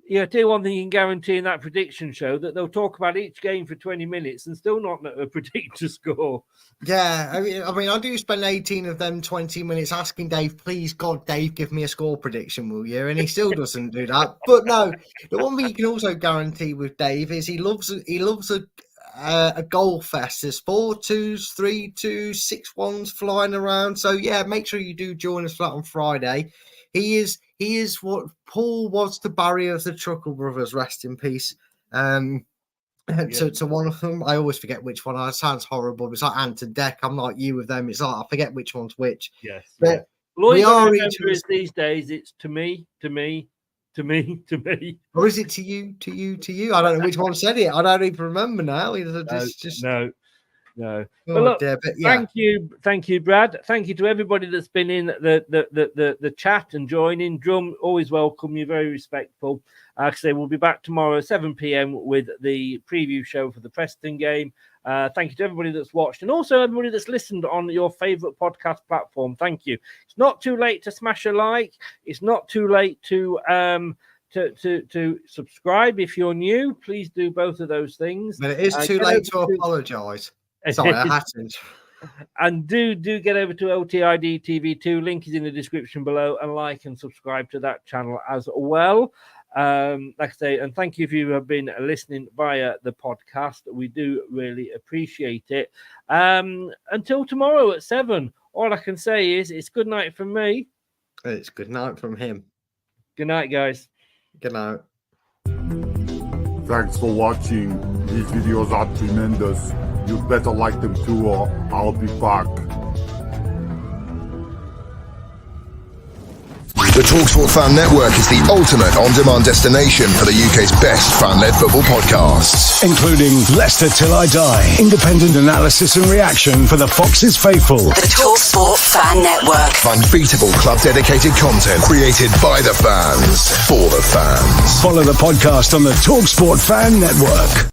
C: Yeah, tell you one thing you can guarantee in that prediction show, that they'll talk about each game for 20 minutes and still not predict a score.
D: Yeah, I mean, I do spend 18 of them 20 minutes asking Dave, please, God, Dave, give me a score prediction, will you? And he still doesn't do that. But no, the one thing you can also guarantee with Dave is he loves a goal fest. There's 4-2s, 3-2s, 6-1s flying around. So yeah, make sure you do join us for that on Friday. He is what Paul was to Barry of the Truckle Brothers, rest in peace. To one of them, I always forget which one. It sounds horrible. It's like Ant and Deck. I'm like you with them. It's like I forget which one's which.
C: Yes.
D: But
C: all
D: we
C: you
D: are
C: remember is these days it's to me.
D: Or is it to you? I don't know which one said it. I don't even remember now.
C: No.
D: Oh,
C: But look,
D: dear, but yeah.
C: thank you, Brad. Thank you to everybody that's been in the chat and joining. Drum, always welcome. You're very respectful. Like I say, we'll be back tomorrow at 7 p.m. with the preview show for the Preston game. Thank you to everybody that's watched and also everybody that's listened on your favorite podcast platform. Thank you. It's not too late to smash a like. It's not too late to subscribe if you're new. Please do both of those things.
D: But it is too late to apologise. Sorry, I hadn't.
C: And do get over to LTiDtv2. Link is in the description below, and like and subscribe to that channel as well. Like I say, and thank you if you have been listening via the podcast. We do really appreciate it. Until tomorrow at 7, all I can say is it's good night from me.
D: It's good night from him.
C: Good night, guys.
D: Good night.
F: Thanks for watching. These videos are tremendous. You'd better like them too, or I'll be back.
G: The TalkSport Fan Network is the ultimate on-demand destination for the UK's best fan-led football podcasts.
H: Including Leicester Till I Die, independent analysis and reaction for the Foxes faithful.
I: The TalkSport Fan Network.
G: Unbeatable club-dedicated content created by the fans, for the fans.
H: Follow the podcast on the TalkSport Fan Network.